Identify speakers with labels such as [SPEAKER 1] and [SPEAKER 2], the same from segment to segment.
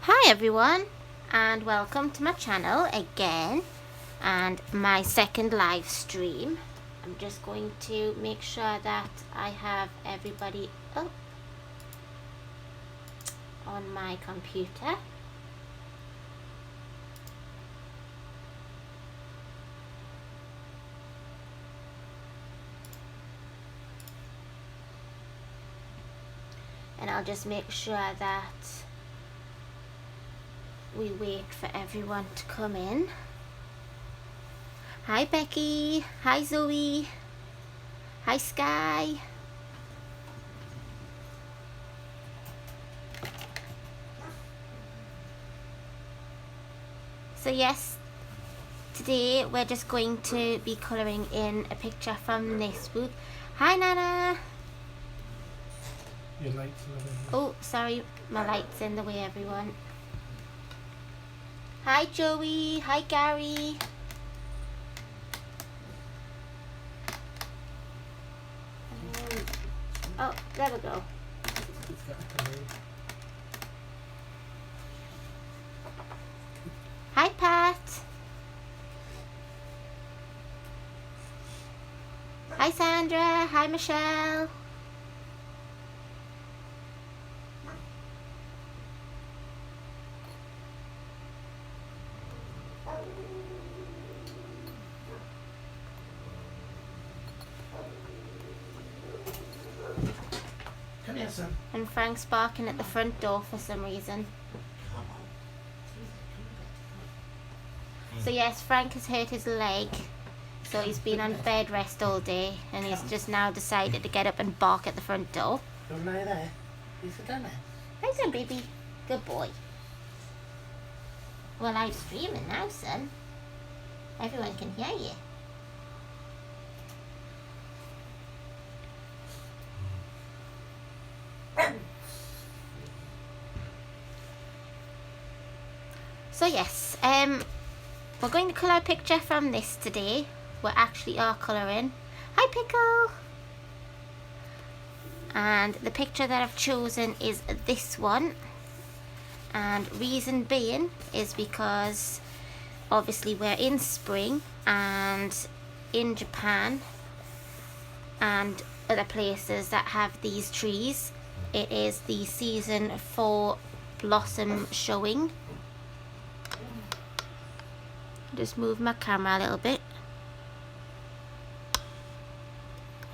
[SPEAKER 1] Hi everyone, and welcome to my channel again, and my second live stream. I'm just going to make sure that I have everybody up on my computer. And I'll just make sure that we wait for everyone to come in. Hi Becky, hi Zoe, hi Sky. So yes, today we're just going to be colouring in a picture from this book. Hi Nana.
[SPEAKER 2] Your lights are in.
[SPEAKER 1] Oh, sorry, my light's in the way, everyone. Hi Joey, hi Gary. Oh, there we go. Hi Pat. Hi Sandra, hi Michelle.
[SPEAKER 2] Come here, son.
[SPEAKER 1] And Frank's barking at the front door for some reason. So yes, Frank has hurt his leg, so he's been on bed rest all day, and he's just now decided to get up and bark at the front door.
[SPEAKER 2] Don't lie there. You sit down there.
[SPEAKER 1] Hi son, baby. Good boy. We're live streaming now, son. Everyone can hear you. So yes, we're going to colour a picture from this today. We actually are colouring. Hi Pickle! And the picture that I've chosen is this one. And reason being is because obviously we're in spring, and in Japan and other places that have these trees, it is the season for blossom showing. Just move my camera a little bit.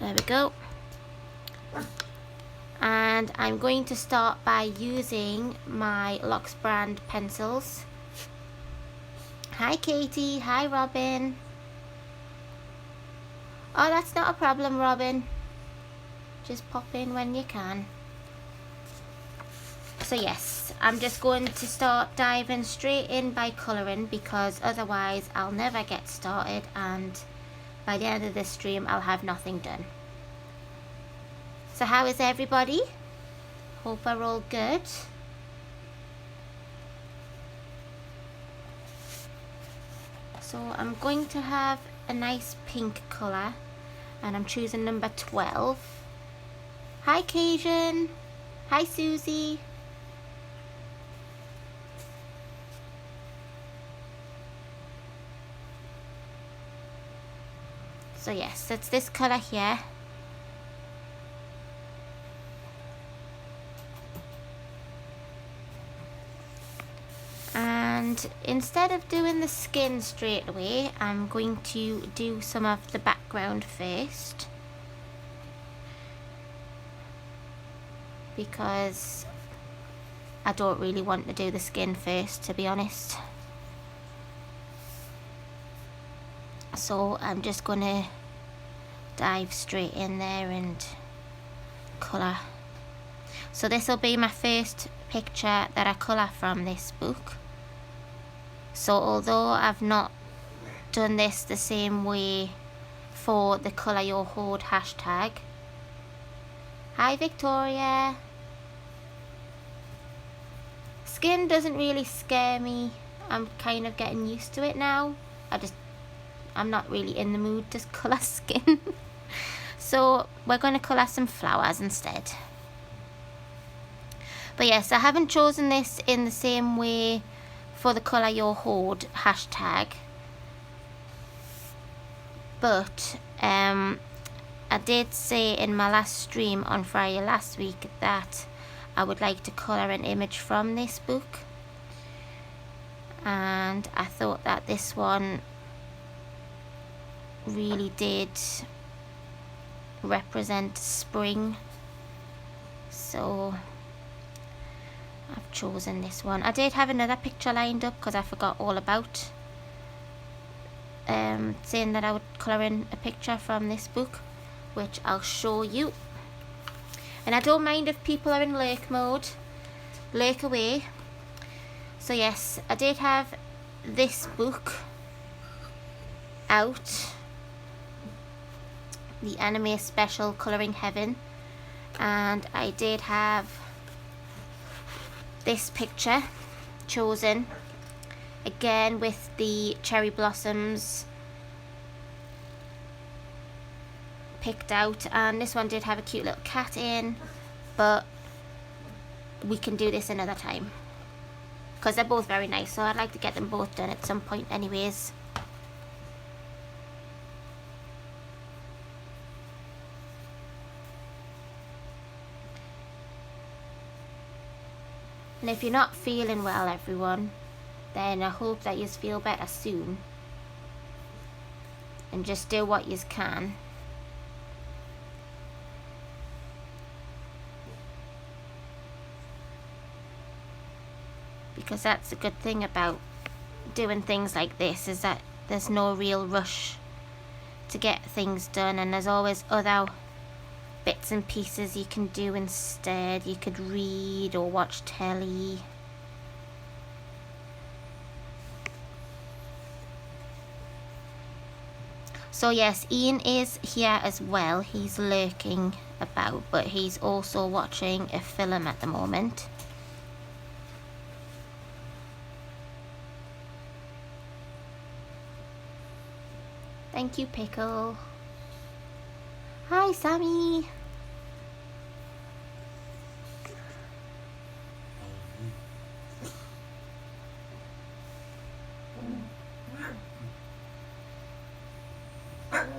[SPEAKER 1] There we go. And I'm going to start by using my Lokss Brand pencils. Hi Katie, hi Robin. Oh, that's not a problem, Robin. Just pop in when you can. So yes, I'm just going to start diving straight in by colouring, because otherwise I'll never get started, and by the end of this stream I'll have nothing done. So how is everybody? Hope we're all good. So I'm going to have a nice pink colour, and I'm choosing number 12. Hi Cajun. Hi Susie. So yes, it's this colour here. And instead of doing the skin straight away, I'm going to do some of the background first, because I don't really want to do the skin first, to be honest. So I'm just gonna dive straight in there and colour. So this will be my first picture that I colour from this book. So although I've not done this the same way for the colour your hoard hashtag. Hi Victoria. Skin doesn't really scare me. I'm kind of getting used to it now. I'm not really in the mood to colour skin. So we're going to colour some flowers instead. But yes, I haven't chosen this in the same way for the colour your hoard hashtag. But I did say in my last stream on Friday last week that I would like to colour an image from this book. And I thought that this one really did represent spring. So I've chosen this one. I did have another picture lined up because I forgot all about saying that I would colour in a picture from this book, which I'll show you. And I don't mind if people are in lurk mode, lurk away. So yes, I did have this book out, the anime special Colouring Heaven, and I did have this picture chosen, again with the cherry blossoms picked out, and this one did have a cute little cat in, but we can do this another time because they're both very nice, so I'd like to get them both done at some point anyways. And if you're not feeling well, everyone, then I hope that you feel better soon. And just do what you can. Because that's a good thing about doing things like this, is that there's no real rush to get things done, and there's always other bits and pieces you can do instead. You could read or watch telly. So yes, Ian is here as well. He's lurking about, but he's also watching a film at the moment. Thank you, Pickle. Hi, Sammy.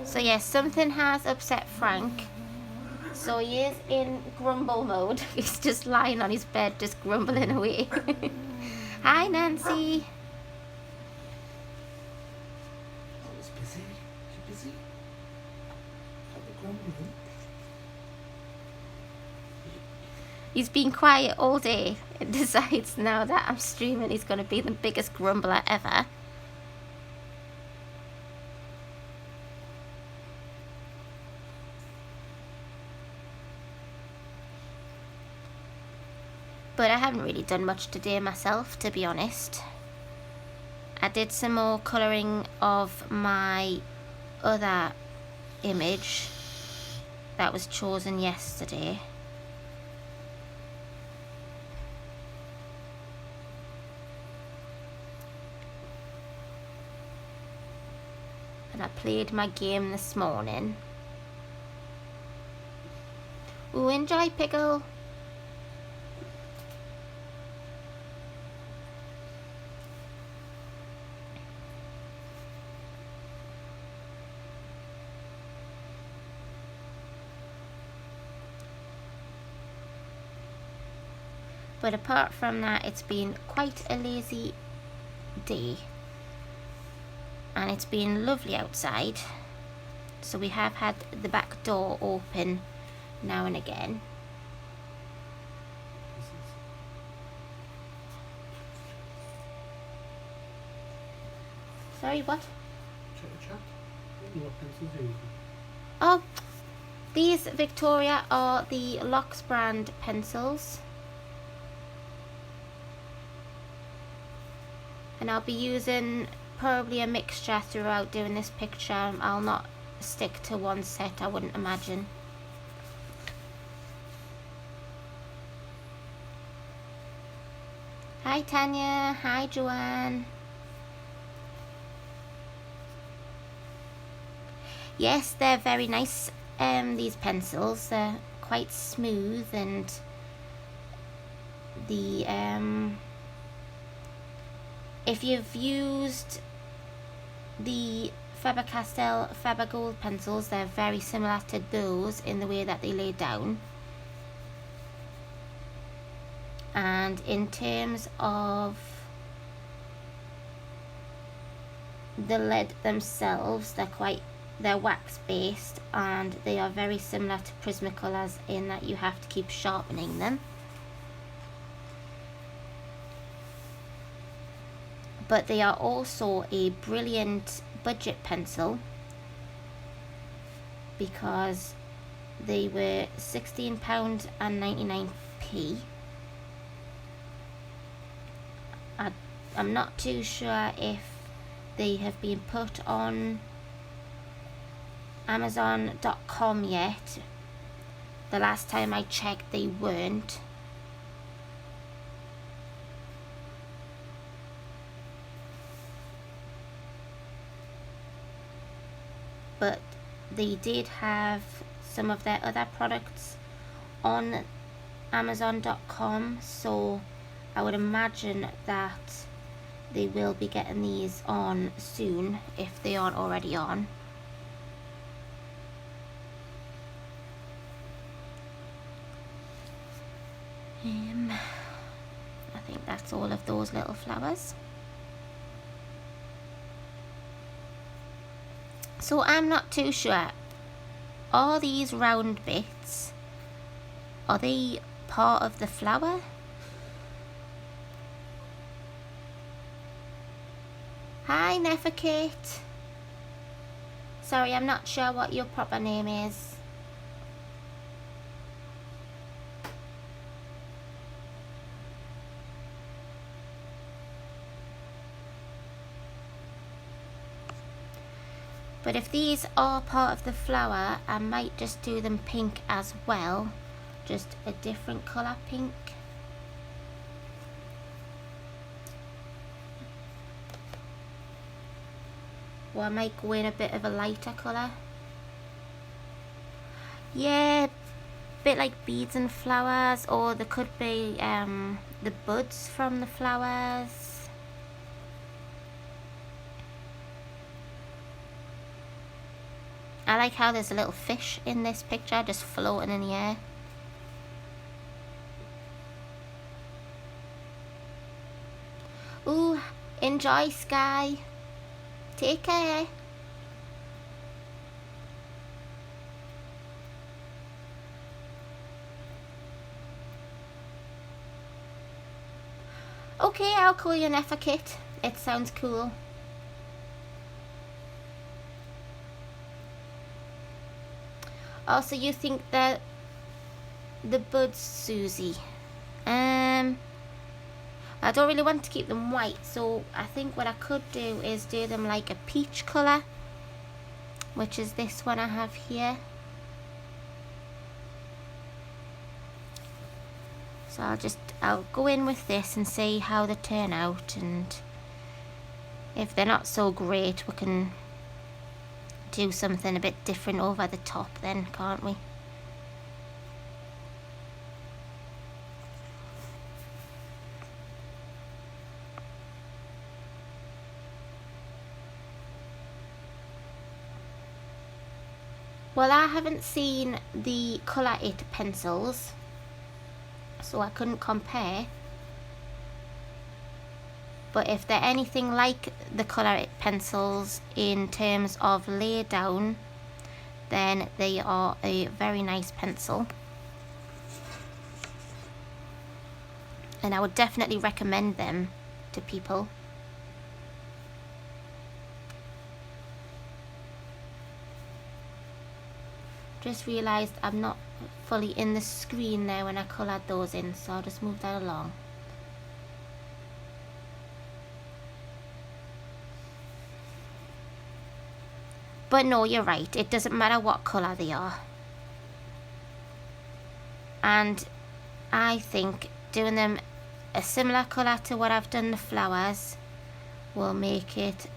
[SPEAKER 1] So yes, something has upset Frank. So he is in grumble mode. He's just lying on his bed, just grumbling away. Hi, Nancy.
[SPEAKER 2] It's busy. You busy? Have a grumbling.
[SPEAKER 1] He's been quiet all day. It decides now that I'm streaming he's going to be the biggest grumbler ever. But I haven't really done much today myself, to be honest. I did some more colouring of my other image that was chosen yesterday. And I played my game this morning. Ooh, enjoy, Pickle. But apart from that, it's been quite a lazy day. And it's been lovely outside. So we have had the back door open now and again. Sorry, what?
[SPEAKER 2] Chat. What pencils are you using?
[SPEAKER 1] Oh, these, Victoria, are the Lokss Brand pencils. And I'll be using probably a mixture throughout doing this picture. I'll not stick to one set, I wouldn't imagine. Hi Tanya, hi Joanne. Yes, they're very nice, these pencils. They're quite smooth and the if you've used the Faber-Castell Faber Gold pencils, they're very similar to those in the way that they lay down. And in terms of the lead themselves, they're wax based, and they are very similar to Prismacolors in that you have to keep sharpening them. But they are also a brilliant budget pencil because they were £16.99. I'm not too sure if they have been put on Amazon.com yet. The last time I checked, they weren't. But they did have some of their other products on Amazon.com, so I would imagine that they will be getting these on soon if they aren't already on. I think that's all of those little flowers. So I'm not too sure, are these round bits, are they part of the flower? Hi Nefakate. Sorry, I'm not sure what your proper name is. But if these are part of the flower, I might just do them pink as well. Just a different colour pink. Or I might go in a bit of a lighter colour. Yeah, a bit like beads and flowers, or there could be the buds from the flowers. I like how there's a little fish in this picture just floating in the air. Ooh, enjoy Sky. Take care. Okay, I'll call you Nefakate. It sounds cool. Also, you think that the buds, Susie? I don't really want to keep them white, so I think what I could do is do them like a peach colour, which is this one I have here. So I'll go in with this and see how they turn out, and if they're not so great, we can do something a bit different over the top then, can't we? Well, I haven't seen the Colour It pencils, so I couldn't compare. But if they're anything like the Colour It pencils in terms of lay down, then they are a very nice pencil. And I would definitely recommend them to people. Just realised I'm not fully in the screen there when I coloured those in, so I'll just move that along. But no, you're right, it doesn't matter what colour they are. And I think doing them a similar colour to what I've done the flowers will make it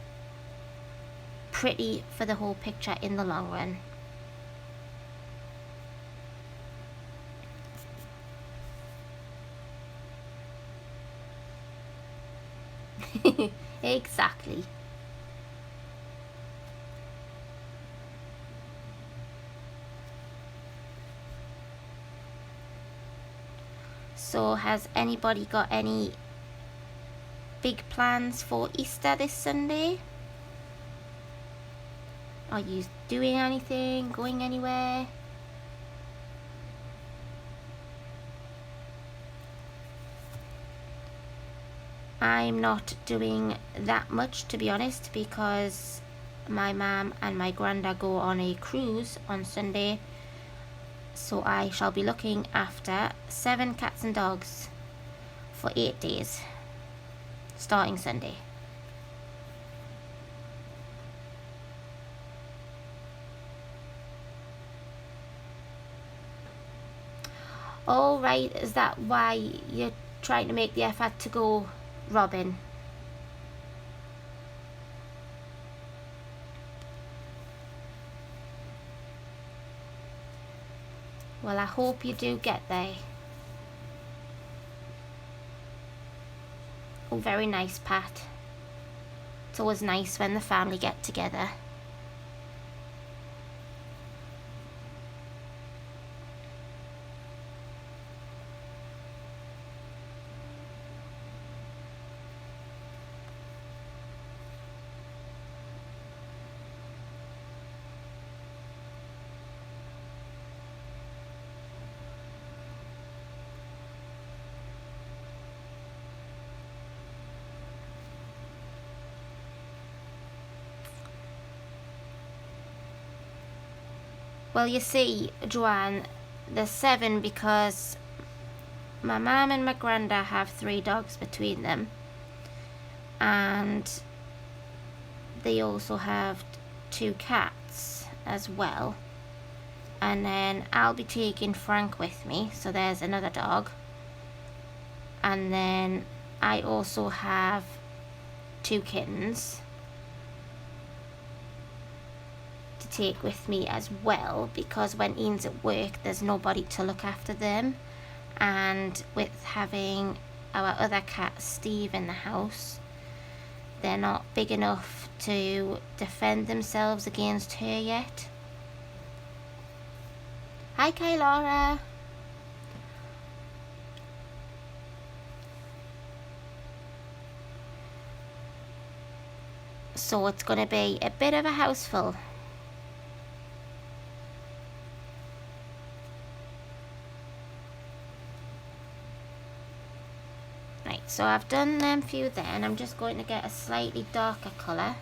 [SPEAKER 1] pretty for the whole picture in the long run. Exactly. So has anybody got any big plans for Easter this Sunday? Are you doing anything, going anywhere? I'm not doing that much, to be honest, because my mum and my granda go on a cruise on Sunday, so I shall be looking after 7 cats and dogs for 8 days, starting Sunday. Oh right, is that why you're trying to make the effort to go, Robin? Well, I hope you do get there. Oh, very nice, Pat. It's always nice when the family get together. Well, you see, Joanne, there's 7 because my mum and my granda have 3 dogs between them, and they also have 2 cats as well. And then I'll be taking Frank with me, so there's another dog. And then I also have 2 kittens to take with me as well, because when Ian's at work there's nobody to look after them, and with having our other cat Steve in the house, they're not big enough to defend themselves against her yet. Hi Kylora. So it's going to be a bit of a house full. Right, so I've done them few there, and I'm just going to get a slightly darker colour,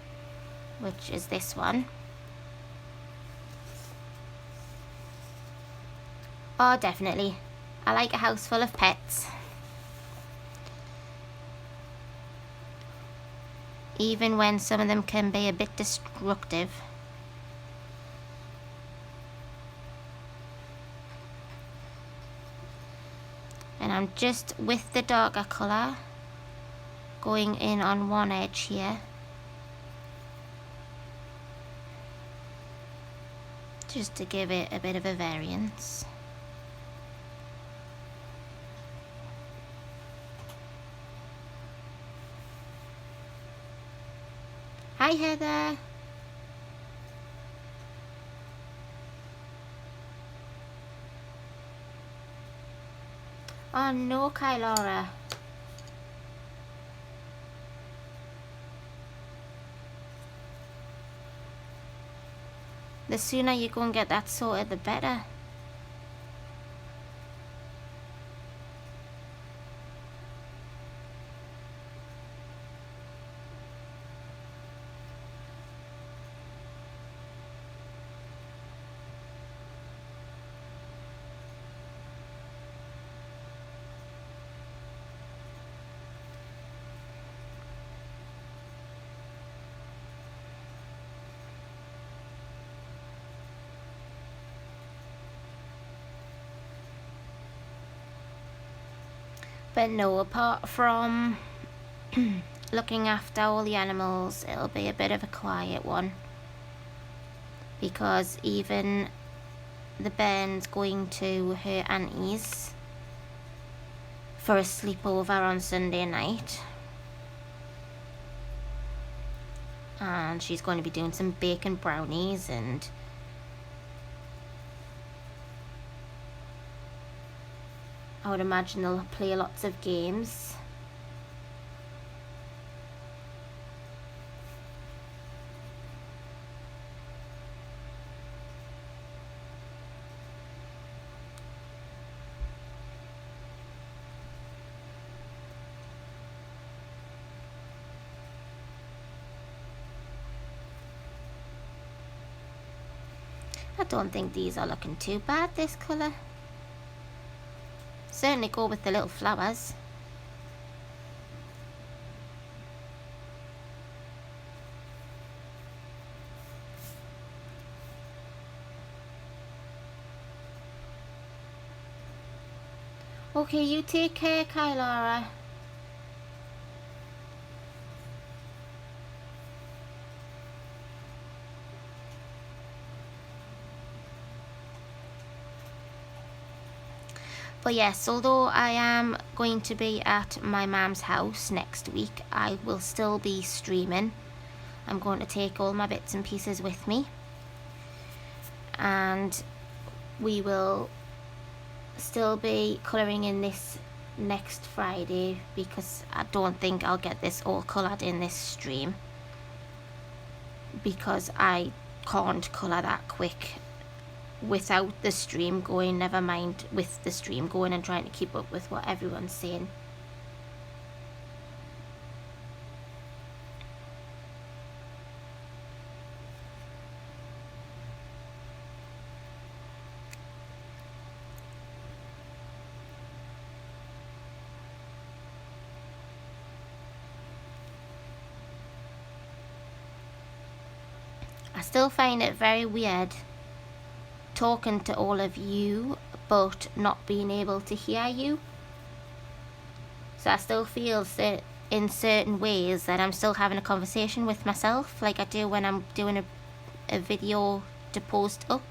[SPEAKER 1] which is this one. Oh, definitely. I like a house full of pets. Even when some of them can be a bit destructive. And I'm just, with the darker colour, going in on one edge here, just to give it a bit of a variance. Hi Heather. Oh no, Kylora. The sooner you go and get that sorted, the better. But no, apart from looking after all the animals, it'll be a bit of a quiet one, because even the Ben's going to her auntie's for a sleepover on Sunday night. and she's going to be doing some bacon brownies, and I would imagine they'll play lots of games. I don't think these are looking too bad, this colour. Certainly go with the little flowers. Okay, you take care, Kylara. But yes, although I am going to be at my mum's house next week, I will still be streaming. I'm going to take all my bits and pieces with me, and we will still be colouring in this next Friday, because I don't think I'll get this all coloured in this stream, because I can't colour that quick without the stream going, never mind with the stream going and trying to keep up with what everyone's saying. I still find it very weird talking to all of you but not being able to hear you. So I still feel in certain ways that I'm still having a conversation with myself, like I do when I'm doing a video to post up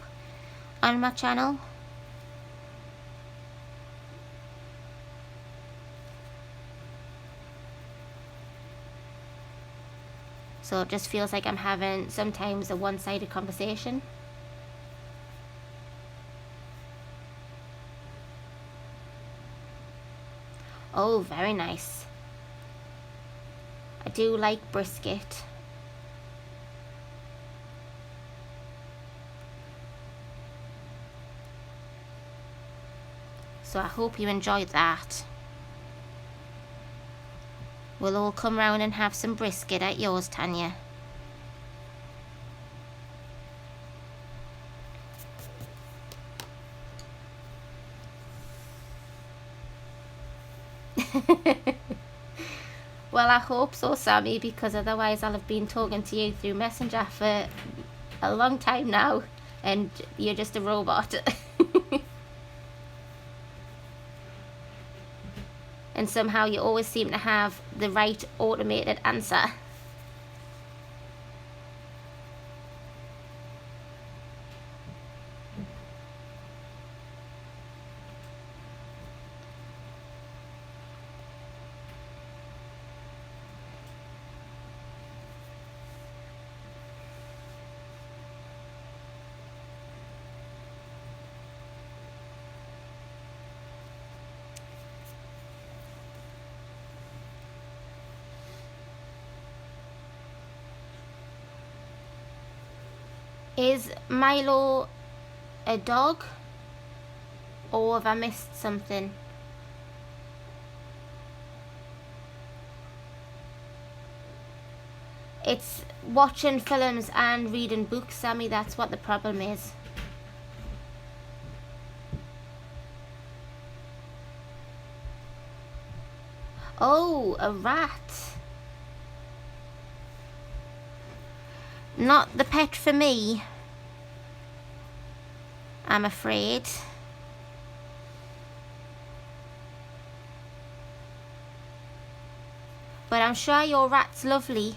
[SPEAKER 1] on my channel. So it just feels like I'm having sometimes a one-sided conversation. Oh, very nice. I do like brisket. So I hope you enjoyed that. We'll all come round and have some brisket at yours, Tanya. Well, I hope so, Sammy, because otherwise I'll have been talking to you through Messenger for a long time now, and you're just a robot. And somehow you always seem to have the right automated answer. Is Milo a dog? Or have I missed something? It's watching films and reading books, Sammy. That's what the problem is. Oh, a rat. Not the pet for me, I'm afraid. But I'm sure your rat's lovely.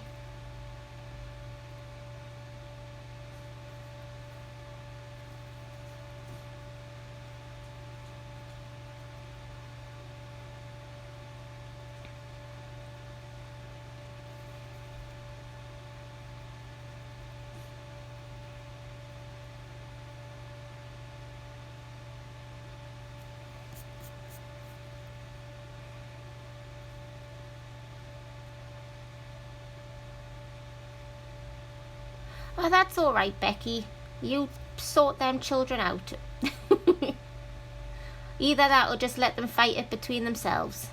[SPEAKER 1] Oh, that's all right, Becky. You sort them children out. Either that or just let them fight it between themselves.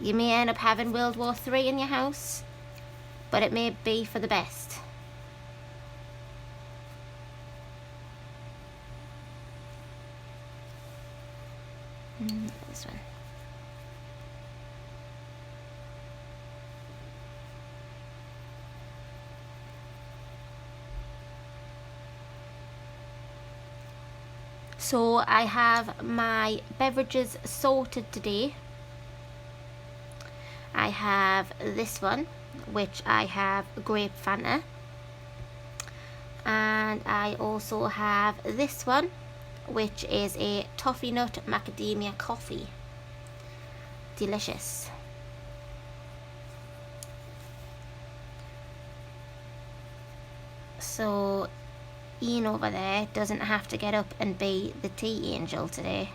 [SPEAKER 1] You may end up having World War III in your house, but it may be for the best. This one. So I have my beverages sorted today. I have this one, which I have grape Fanta, and I also have this one, which is a toffee nut macadamia coffee. Delicious. So Ian over there doesn't have to get up and be the tea angel today.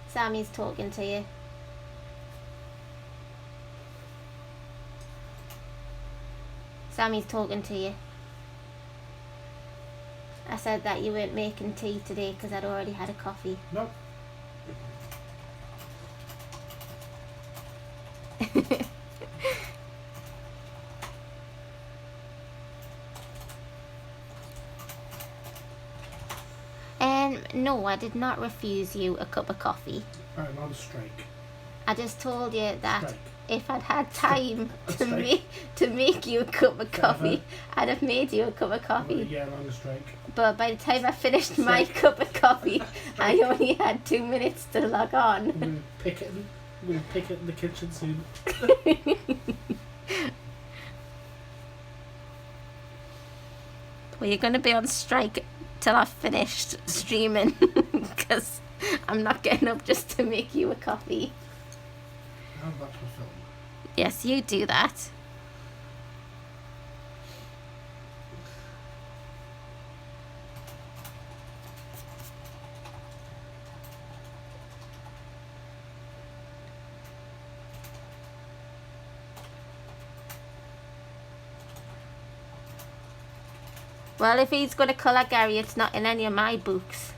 [SPEAKER 1] Sammy's talking to you. Sammy's talking to you. I said that you weren't making tea today because I'd already had a coffee.
[SPEAKER 2] Nope.
[SPEAKER 1] No, I did not refuse you a cup of coffee.
[SPEAKER 2] I'm on a strike.
[SPEAKER 1] I just told you that
[SPEAKER 2] Strike.
[SPEAKER 1] if I'd had time
[SPEAKER 2] Strike.
[SPEAKER 1] to make you a cup of coffee, I'd have made you a cup of coffee.
[SPEAKER 2] Yeah, I'm on a strike.
[SPEAKER 1] But by the time I finished my cup of coffee, I only had 2 minutes to log on.
[SPEAKER 2] We'll pick it in the kitchen soon.
[SPEAKER 1] Well, you're going to be on strike till I've finished streaming because I'm not getting up just to make you a coffee.
[SPEAKER 2] I'm back to film.
[SPEAKER 1] Yes, you do that. Well, if he's going to colour Gary, it's not in any of my books.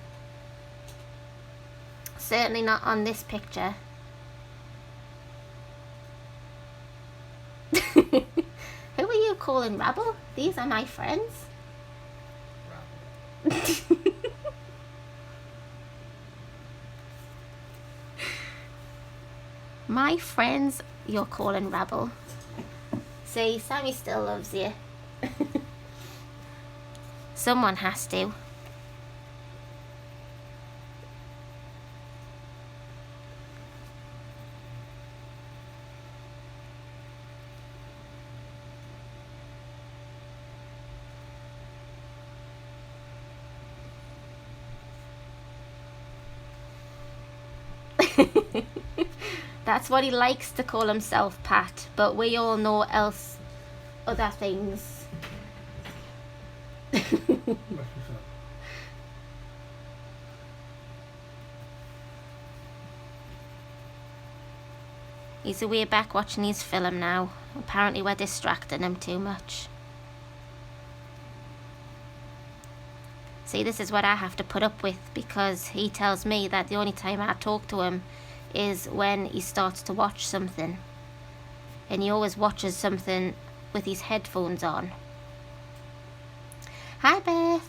[SPEAKER 1] Certainly not on this picture. Who are you calling rabble? These are my friends. My friends you're calling rabble. See, Sammy still loves you. Someone has to. That's what he likes to call himself, Pat, but we all know other things. He's away back watching his film now. Apparently we're distracting him too much. See, this is what I have to put up with because he tells me that the only time I talk to him is when he starts to watch something. And he always watches something with his headphones on. Hi, Beth.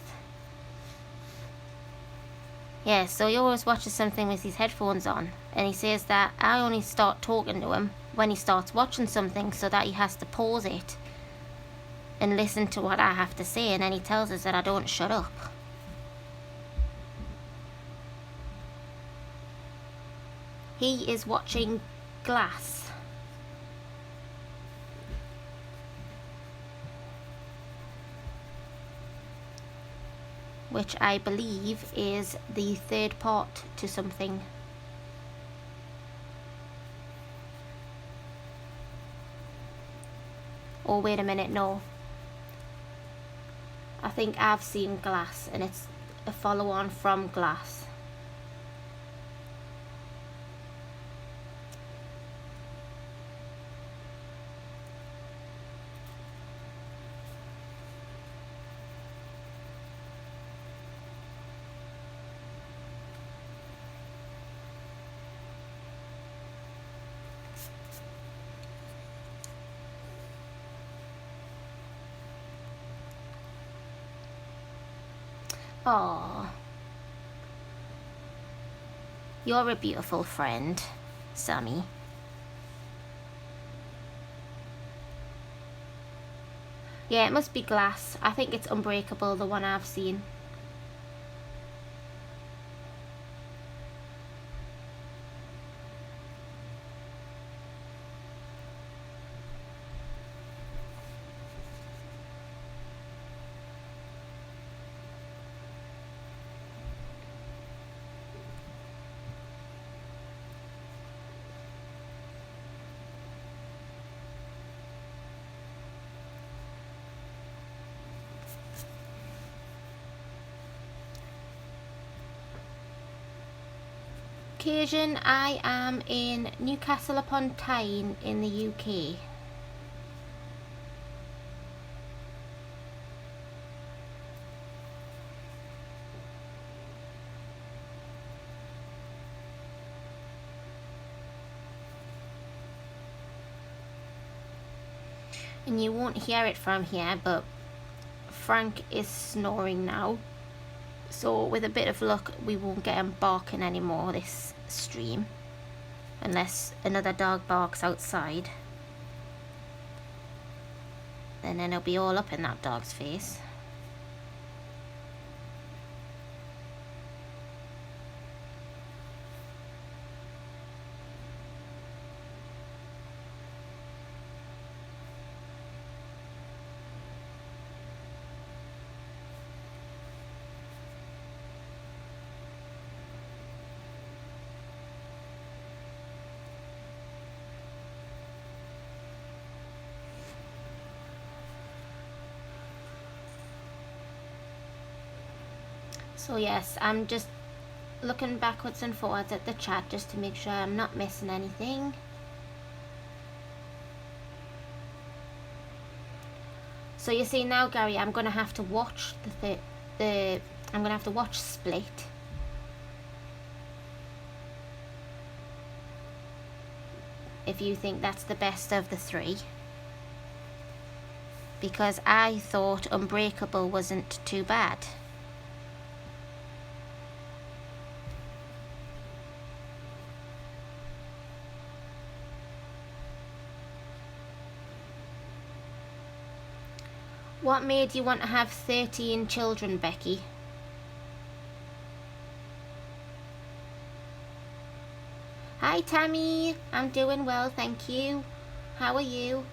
[SPEAKER 1] Yeah, so he always watches something with his headphones on. And he says that I only start talking to him when he starts watching something so that he has to pause it and listen to what I have to say. And then he tells us that I don't shut up. He is watching Glass. Which I believe is the third part to something. Oh, wait a minute, no. I think I've seen Glass, and it's a follow-on from Glass. Aww. You're a beautiful friend, Sammy. Yeah, it must be Glass. I think it's Unbreakable, the one I've seen. Occasion, I am in Newcastle upon Tyne in the UK. And you won't hear it from here, but Frank is snoring now. So with a bit of luck, we won't get him barking anymore this stream. Unless another dog barks outside. And then he'll be all up in that dog's face. So yes, I'm just looking backwards and forwards at the chat just to make sure I'm not missing anything. So you see now, Gary, I'm gonna have to watch I'm gonna have to watch Split. If you think that's the best of the three. Because I thought Unbreakable wasn't too bad. What made you want to have 13 children, Becky? Hi Tammy, I'm doing well, thank you. How are you?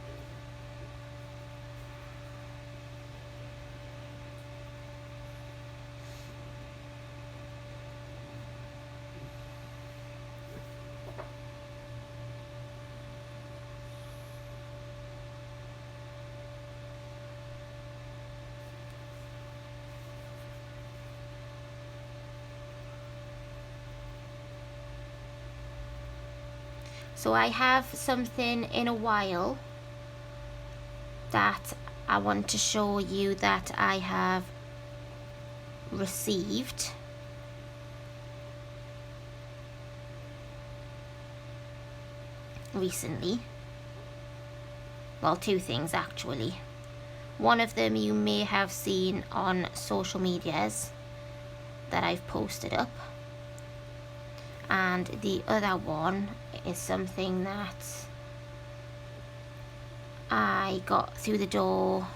[SPEAKER 1] So I have something in a while that I want to show you that I have received. Recently. Well, two things actually. One of them you may have seen on social medias that I've posted up. And the other one is something that I got through the door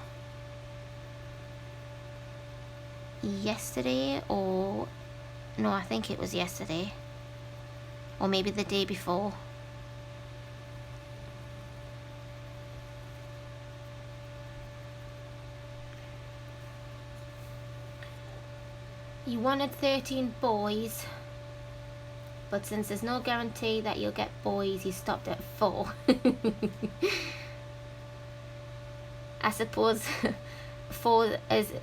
[SPEAKER 1] yesterday, or no, I think it was yesterday. or maybe the day before. You wanted 13 boys, but since there's no guarantee that you'll get boys, you stopped at 4. I suppose 4 is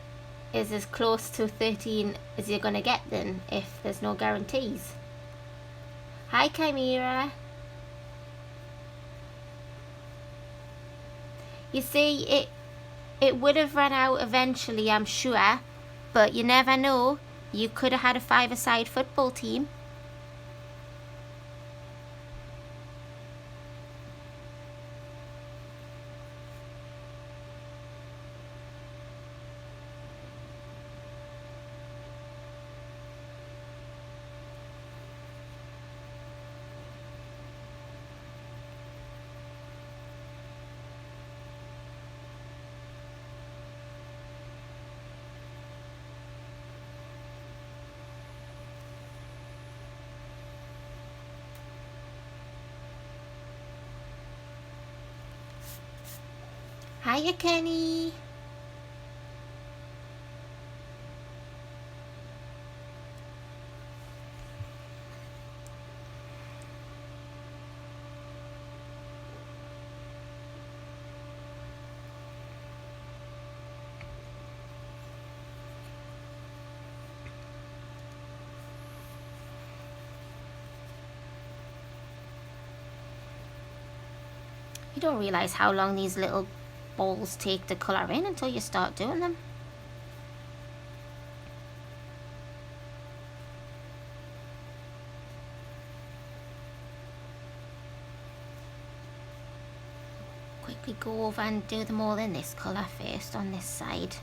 [SPEAKER 1] as close to 13 as you're gonna get then, if there's no guarantees. Hi Chimera. You see, it would have run out eventually, I'm sure, but you never know. You could have had a 5-a-side football team. Hiya, Kenny. You don't realize how long these little balls take to colour in until you start doing them. Quickly go over and do them all in this colour first on this side.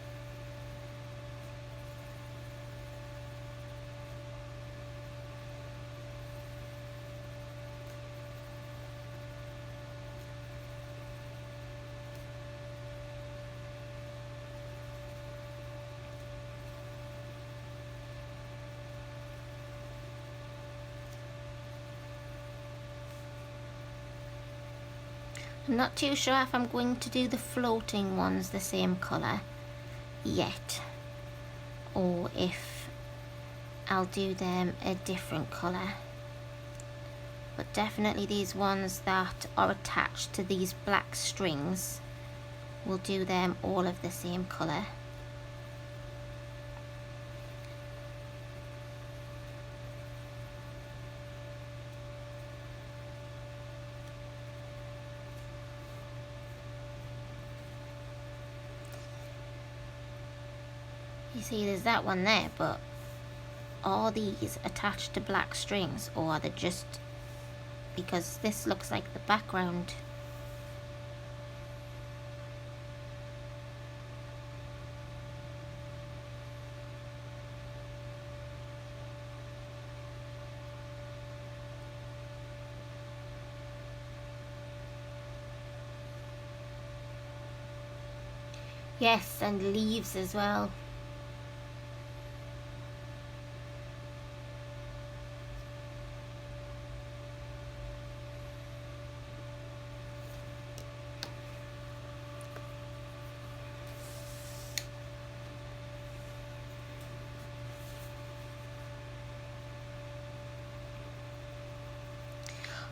[SPEAKER 1] I'm not too sure if I'm going to do the floating ones the same colour yet, or if I'll do them a different colour. But definitely these ones that are attached to these black strings, we'll do them all of the same colour. You see, there's that one there, but are these attached to black strings, or are they just because this looks like the background? Yes, and leaves as well.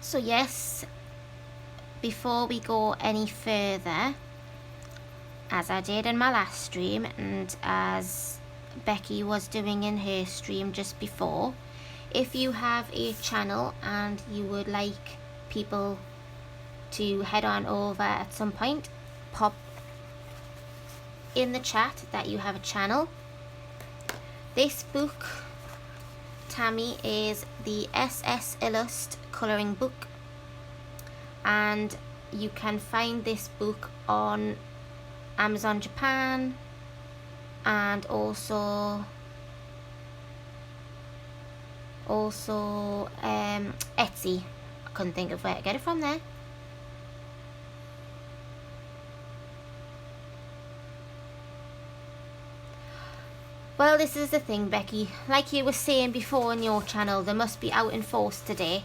[SPEAKER 1] So yes, before we go any further, as I did in my last stream and as Becky was doing in her stream just before, if you have a channel and you would like people to head on over at some point, pop in the chat that you have a channel. This book, Tammy, is the SS Illust colouring book, and you can find this book on Amazon Japan and also Etsy. I couldn't think of where to get it from there. Well, this is the thing, Becky. Like you were saying before on your channel, they must be out in force today.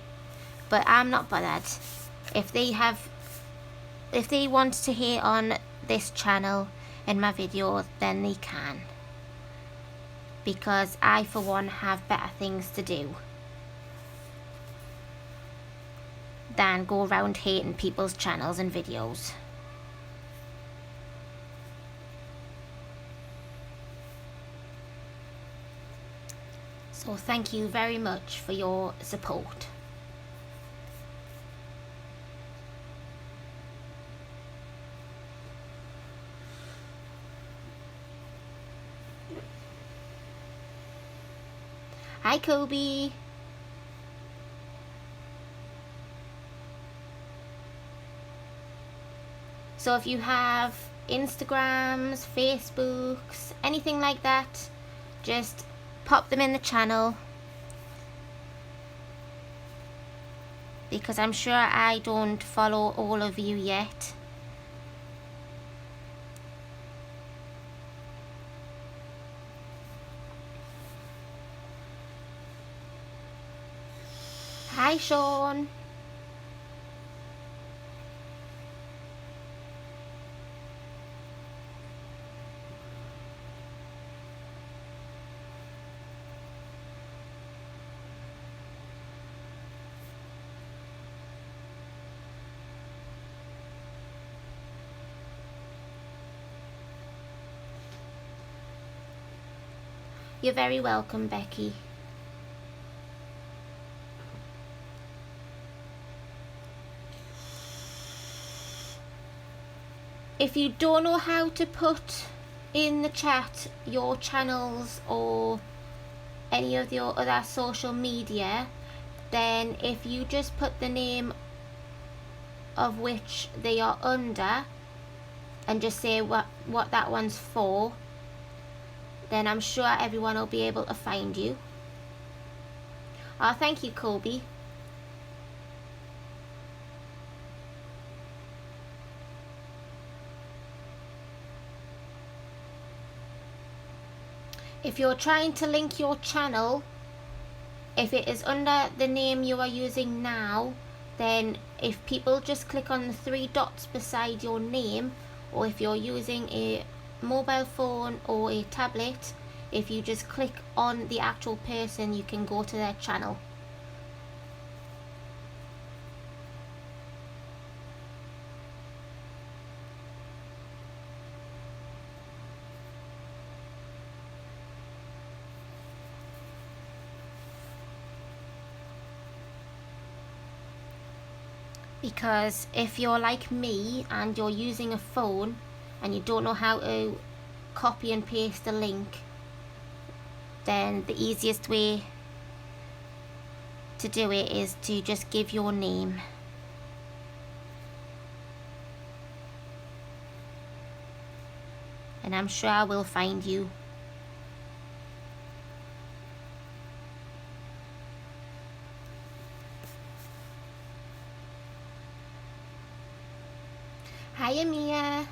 [SPEAKER 1] but I'm not bothered. If they want to hate on this channel and my video, then they can, because I for one have better things to do than go around hating people's channels and videos. So thank you very much for your support. Hi Kobe. So if you have Instagrams, Facebooks, anything like that, just pop them in the channel, because I'm sure I don't follow all of you yet. Hi Sean. You're very welcome, Becky. If you don't know how to put in the chat your channels or any of your other social media, then if you just put the name of which they are under and just say what that one's for, then I'm sure everyone will be able to find you. Oh, thank you, Kobe. If you're trying to link your channel, if it is under the name you are using now, then if people just click on the 3 dots beside your name, or if you're using a mobile phone or a tablet, if you just click on the actual person, you can go to their channel. Because if you're like me and you're using a phone and you don't know how to copy and paste a link, then the easiest way to do it is to just give your name. And I'm sure I will find you. Hiya, Mia.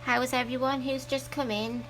[SPEAKER 1] How is everyone who's just come in?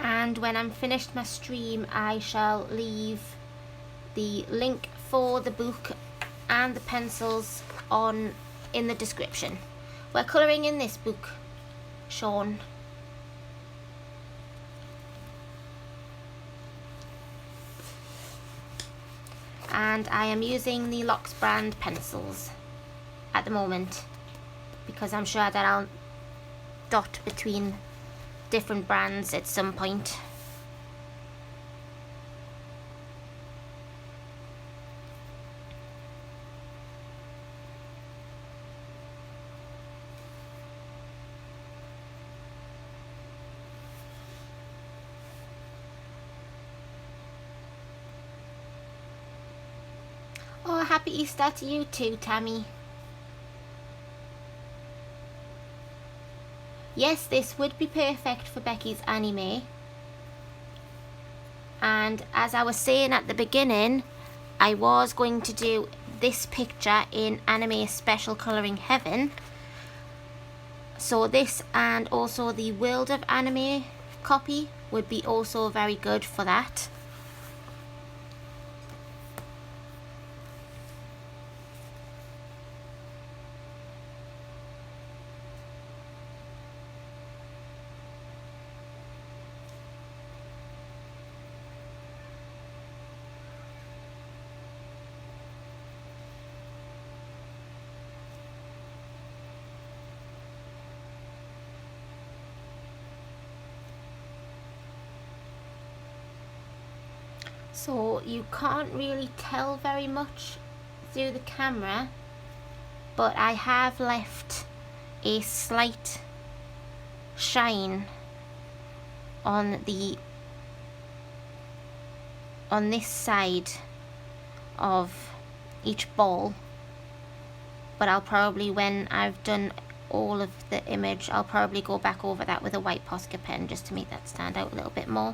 [SPEAKER 1] And when I'm finished my stream, I shall leave the link for the book and the pencils in the description. We're colouring in this book, Sean. And I am using the Lokss Brand pencils at the moment, because I'm sure that I'll dot between different brands at some point. happy Easter to you too, Tammy. Yes, this would be perfect for Becky's anime. And as I was saying at the beginning, I was going to do this picture in Anime Special Colouring Heaven. So this and also the World of Anime copy would be also very good for that. So you can't really tell very much through the camera, but I have left a slight shine on this side of each ball. But I'll probably, when I've done all of the image, I'll probably go back over that with a white Posca pen just to make that stand out a little bit more.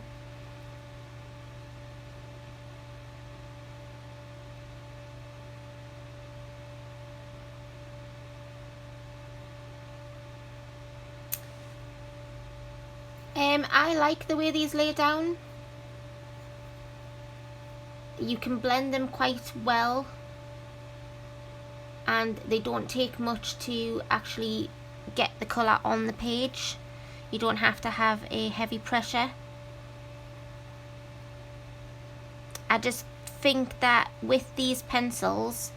[SPEAKER 1] I like the way these lay down. You can blend them quite well, and they don't take much to actually get the colour on the page. You don't have to have a heavy pressure. I just think that with these pencils,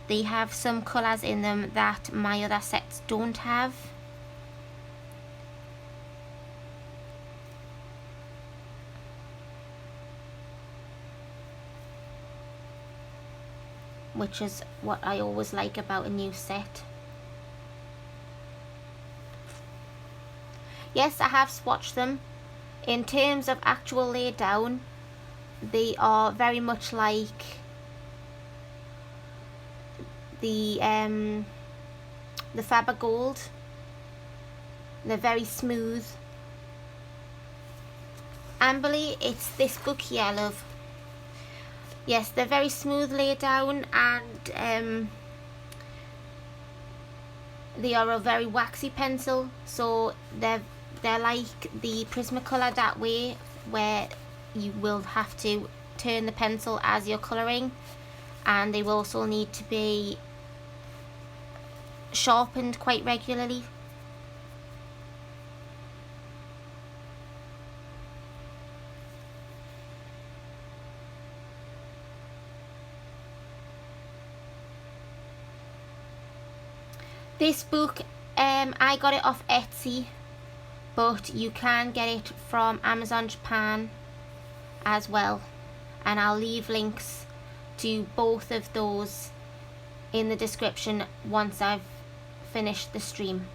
[SPEAKER 1] they have some colours in them that my other sets don't have. Which is what I always like about a new set. Yes, I have swatched them. In terms of actual lay down, they are very much like the Faber Gold. They're very smooth. Amberly, it's this book here, love. Yes, they're very smooth lay down, and they are a very waxy pencil, so they're like the Prismacolor that way, where you will have to turn the pencil as you're colouring, and they will also need to be sharpened quite regularly. This book, I got it off Etsy, but you can get it from Amazon Japan as well, and I'll leave links to both of those in the description once I've finished the stream.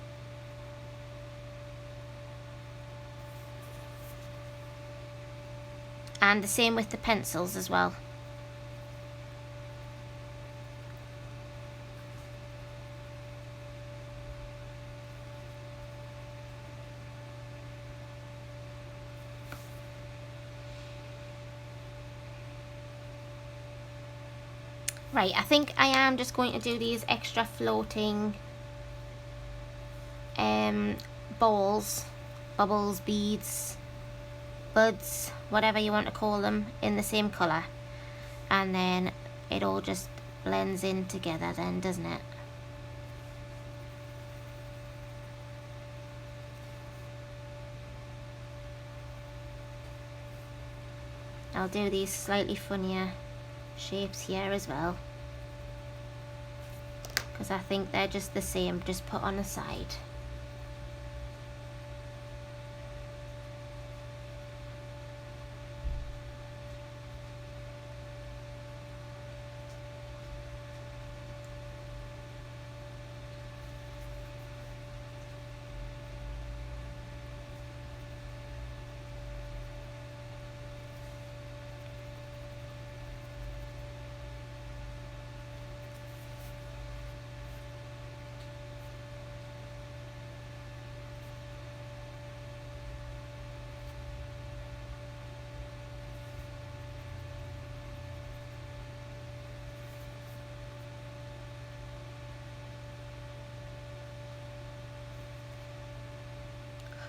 [SPEAKER 1] And the same with the pencils as well. Right, I think I am just going to do these extra floating balls, bubbles, beads, buds, whatever you want to call them, in the same colour, and then it all just blends in together then, doesn't it? I'll do these slightly funnier shapes here as well, because I think they're just the same, just put on the side.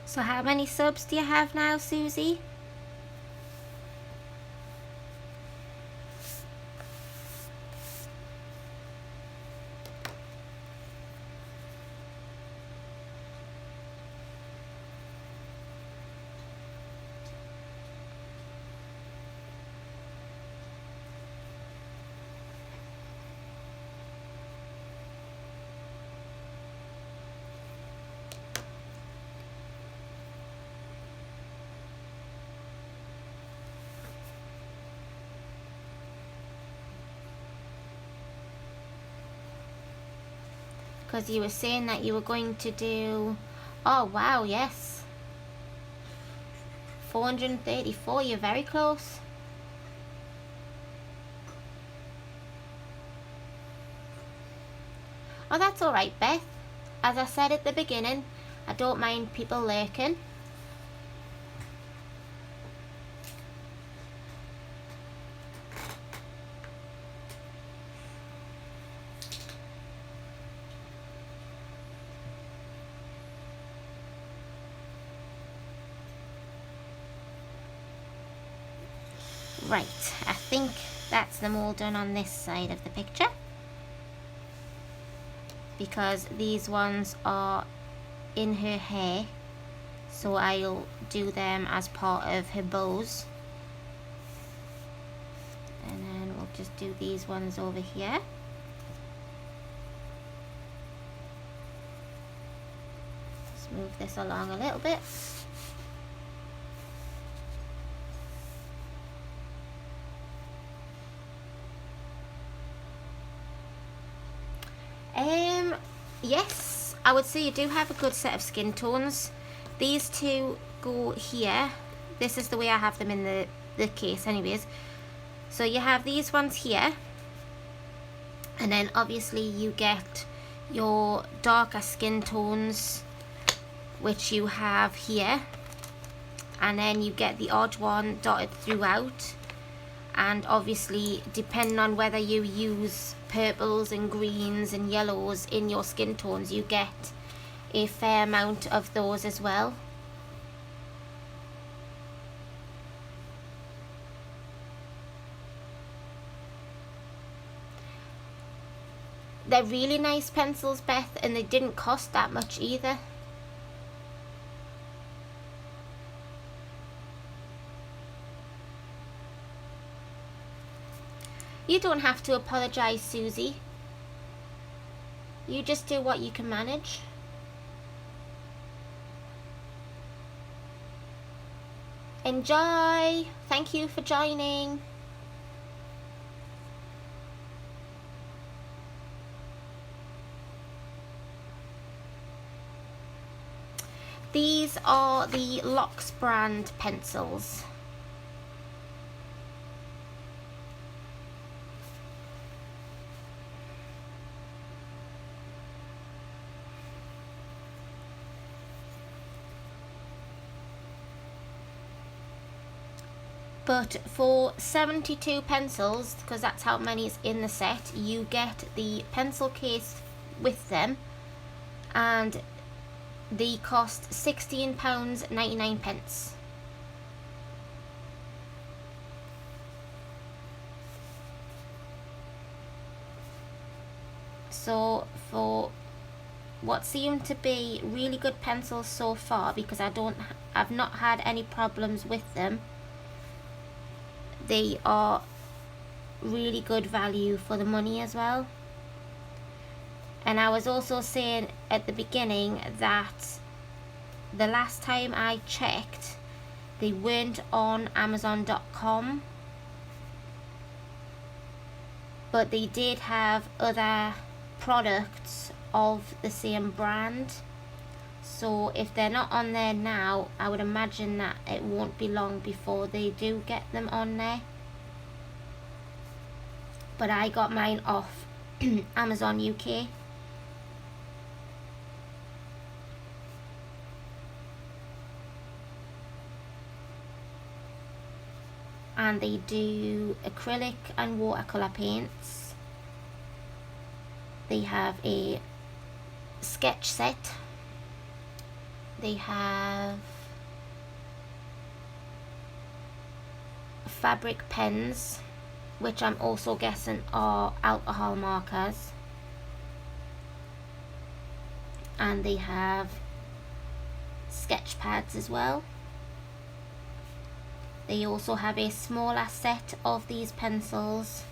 [SPEAKER 1] So how many subs do you have now, Susie? Because you were saying that you were going to do... Oh, wow, yes. 434, you're very close. Oh, that's alright, Beth. As I said at the beginning, I don't mind people lurking. Right, I think that's them all done on this side of the picture, because these ones are in her hair, so I'll do them as part of her bows. And then we'll just do these ones over here. Let's move this along a little bit. Yes, I would say you do have a good set of skin tones. These two go here. This is the way I have them in the case anyways. So you have these ones here, and then obviously you get your darker skin tones, which you have here, and then you get the odd one dotted throughout. And obviously, depending on whether you use purples and greens and yellows in your skin tones, you get a fair amount of those as well. They're really nice pencils, Beth, and they didn't cost that much either. You don't have to apologise, Susie. You just do what you can manage. Enjoy! Thank you for joining. These are the Lokss Brand pencils. But for 72 pencils, because that's how many is in the set, you get the pencil case with them, and they cost £16.99. So for what seem to be really good pencils so far, because I've not had any problems with them, they are really good value for the money as well. And I was also saying at the beginning that the last time I checked, they weren't on Amazon.com, but they did have other products of the same brand. So if they're not on there now, I would imagine that it won't be long before they do get them on there. But I got mine off Amazon UK. And they do acrylic and watercolour paints. They have a sketch set, they have fabric pens, which I'm also guessing are alcohol markers, and they have sketch pads as well. They also have a smaller set of these pencils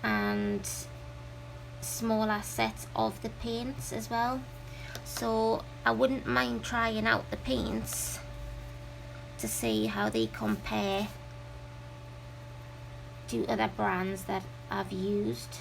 [SPEAKER 1] and smaller sets of the paints as well. So I wouldn't mind trying out the paints to see how they compare to other brands that I've used.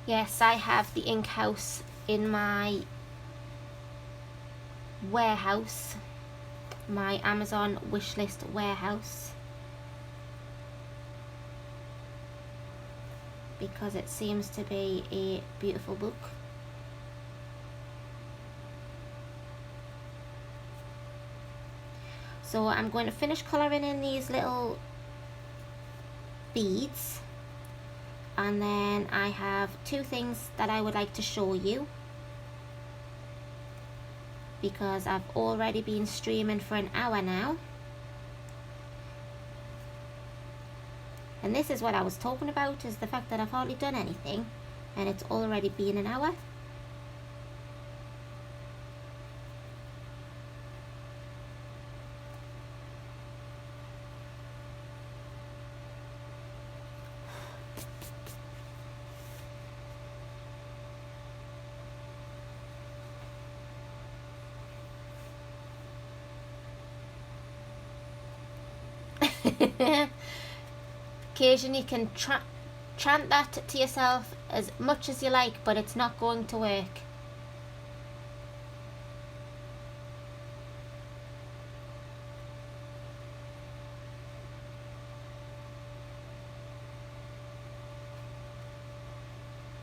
[SPEAKER 1] Yes, I have the ink house in my warehouse, my Amazon wishlist warehouse, because it seems to be a beautiful book. So I'm going to finish colouring in these little beads, and then I have two things that I would like to show you, because I've already been streaming for an hour now. And this is what I was talking about, is the fact that I've hardly done anything and it's already been an hour. Occasionally you can chant that to yourself as much as you like, but it's not going to work.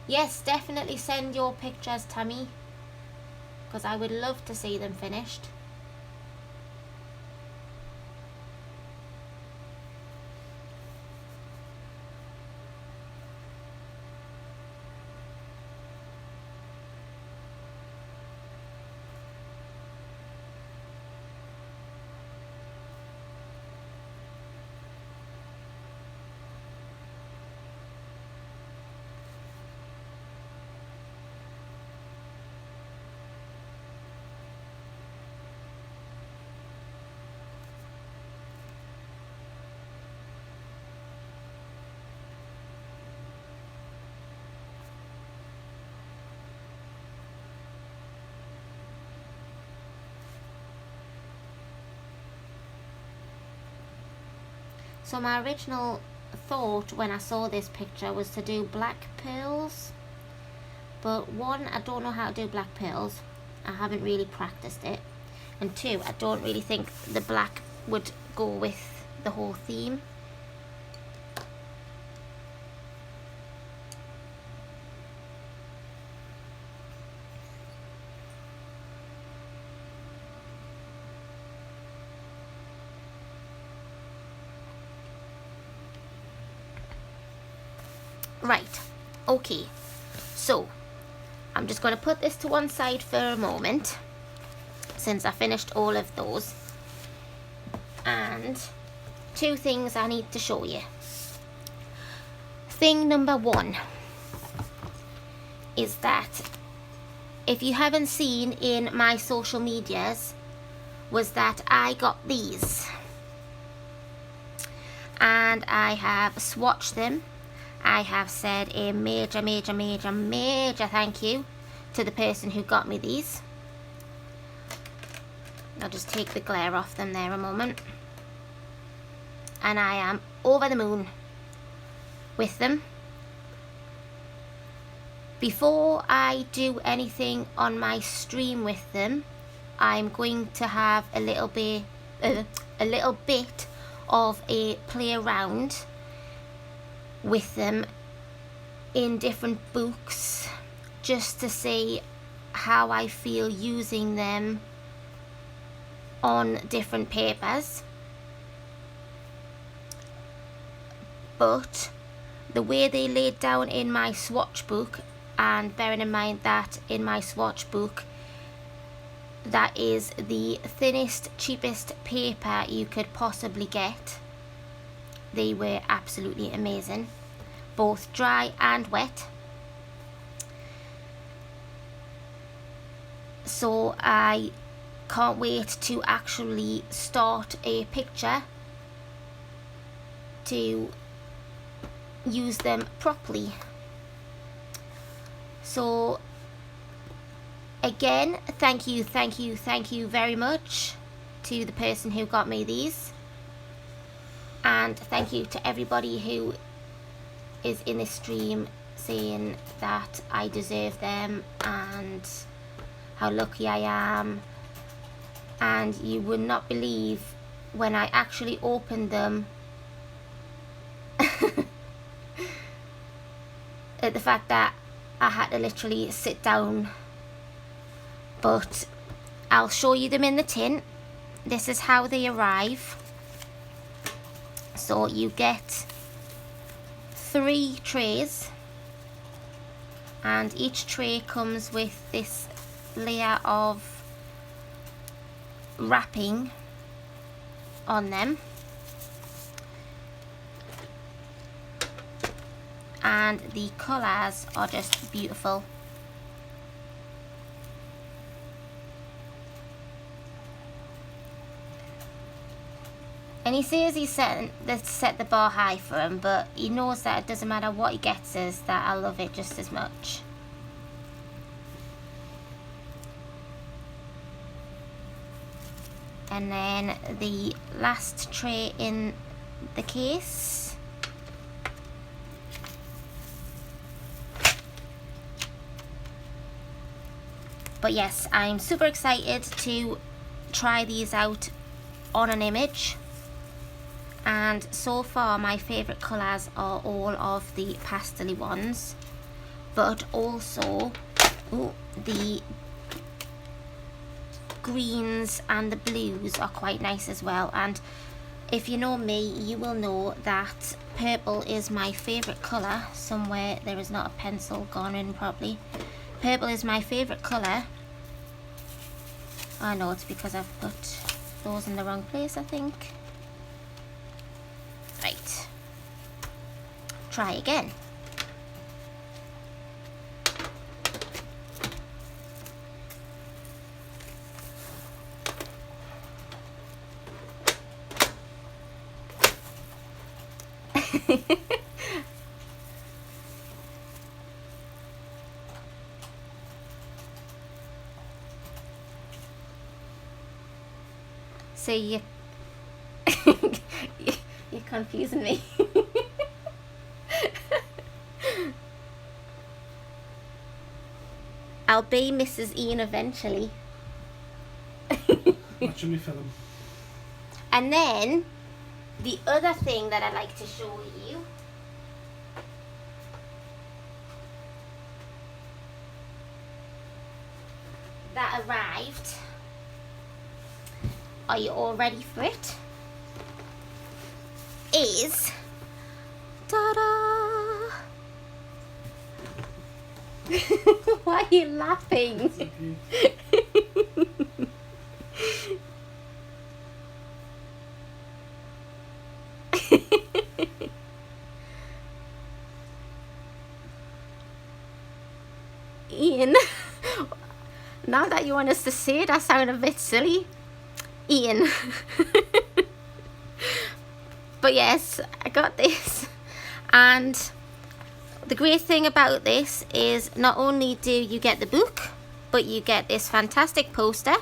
[SPEAKER 1] Yes, definitely send your pictures, Tammy, because I would love to see them finished. So my original thought when I saw this picture was to do black pearls, but one, I don't know how to do black pearls, I haven't really practiced it, and two, I don't really think the black would go with the whole theme. Right, okay, so I'm just going to put this to one side for a moment since I finished all of those, and two things I need to show you. Thing number one is that if you haven't seen in my social medias, was that I got these and I have swatched them. I have said a major thank you to the person who got me these. I'll just take the glare off them there a moment. And I am over the moon with them. Before I do anything on my stream with them, I'm going to have a little bit of a play around with them in different books, just to see how I feel using them on different papers. But the way they laid down in my swatch book, and bearing in mind that in my swatch book that is the thinnest, cheapest paper you could possibly get, they were absolutely amazing, both dry and wet. So I can't wait to actually start a picture to use them properly. So again, thank you very much to the person who got me these, and thank you to everybody who is in this stream saying that I deserve them and how lucky I am. And you would not believe when I actually opened them at the fact that I had to literally sit down. But I'll show you them in the tin. This is how they arrive. So you get 3 trays, and each tray comes with this layer of wrapping on them, and the colours are just beautiful. And he says he set the bar high for him, but he knows that it doesn't matter what he gets us, that I love it just as much. And then the last tray in the case. But yes, I'm super excited to try these out on an image. And so far my favourite colours are all of the pastel-y ones, but also the greens and the blues are quite nice as well. And if you know me, you will know that purple is my favourite colour. Somewhere there is not a pencil gone in properly. Purple is my favourite colour. I know it's because I've put those in the wrong place, I think. Right, try again. So you're confusing me. I'll be Mrs. Ian eventually.
[SPEAKER 2] Watching me film.
[SPEAKER 1] And then the other thing that I'd like to show you that arrived. Are you all ready for it? Is ta-da! Why are you laughing? Ian, now that you want us to say it, I sound a bit silly. Ian. But yes, I got this, and the great thing about this is not only do you get the book, but you get this fantastic poster,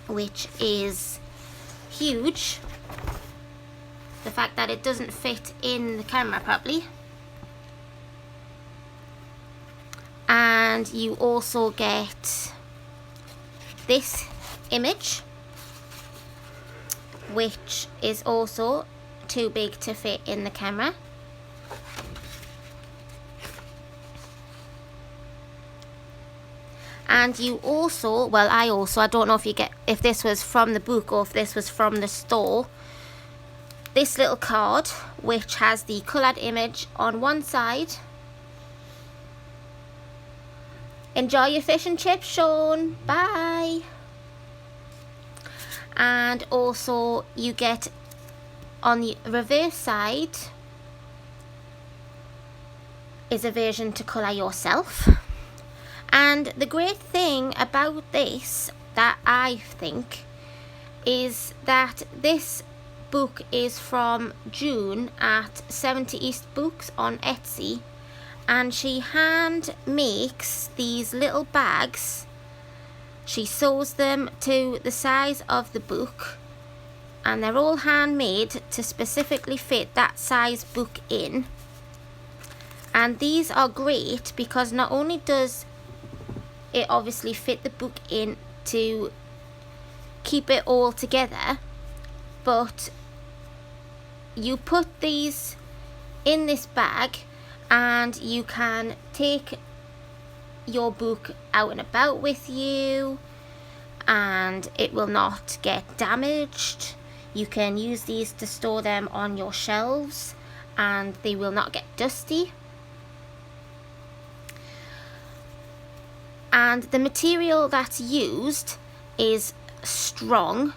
[SPEAKER 1] which is huge. The fact that it doesn't fit in the camera properly. And you also get this image, which is also too big to fit in the camera. And you also, well, I don't know if this was from the book or if this was from the store, this little card which has the coloured image on one side. Enjoy your fish and chips, Sean. Bye. And also you get on the reverse side is a version to colour yourself. And the great thing about this, that I think, is that this book is from June at 70 East Books on Etsy, and she hand makes these little bags. She sews them to the size of the book, and they're all handmade to specifically fit that size book in. And these are great because not only does it obviously fit the book in to keep it all together, but you put these in this bag and you can take your book out and about with you and it will not get damaged. You can use these to store them on your shelves and they will not get dusty. And the material that's used is strong,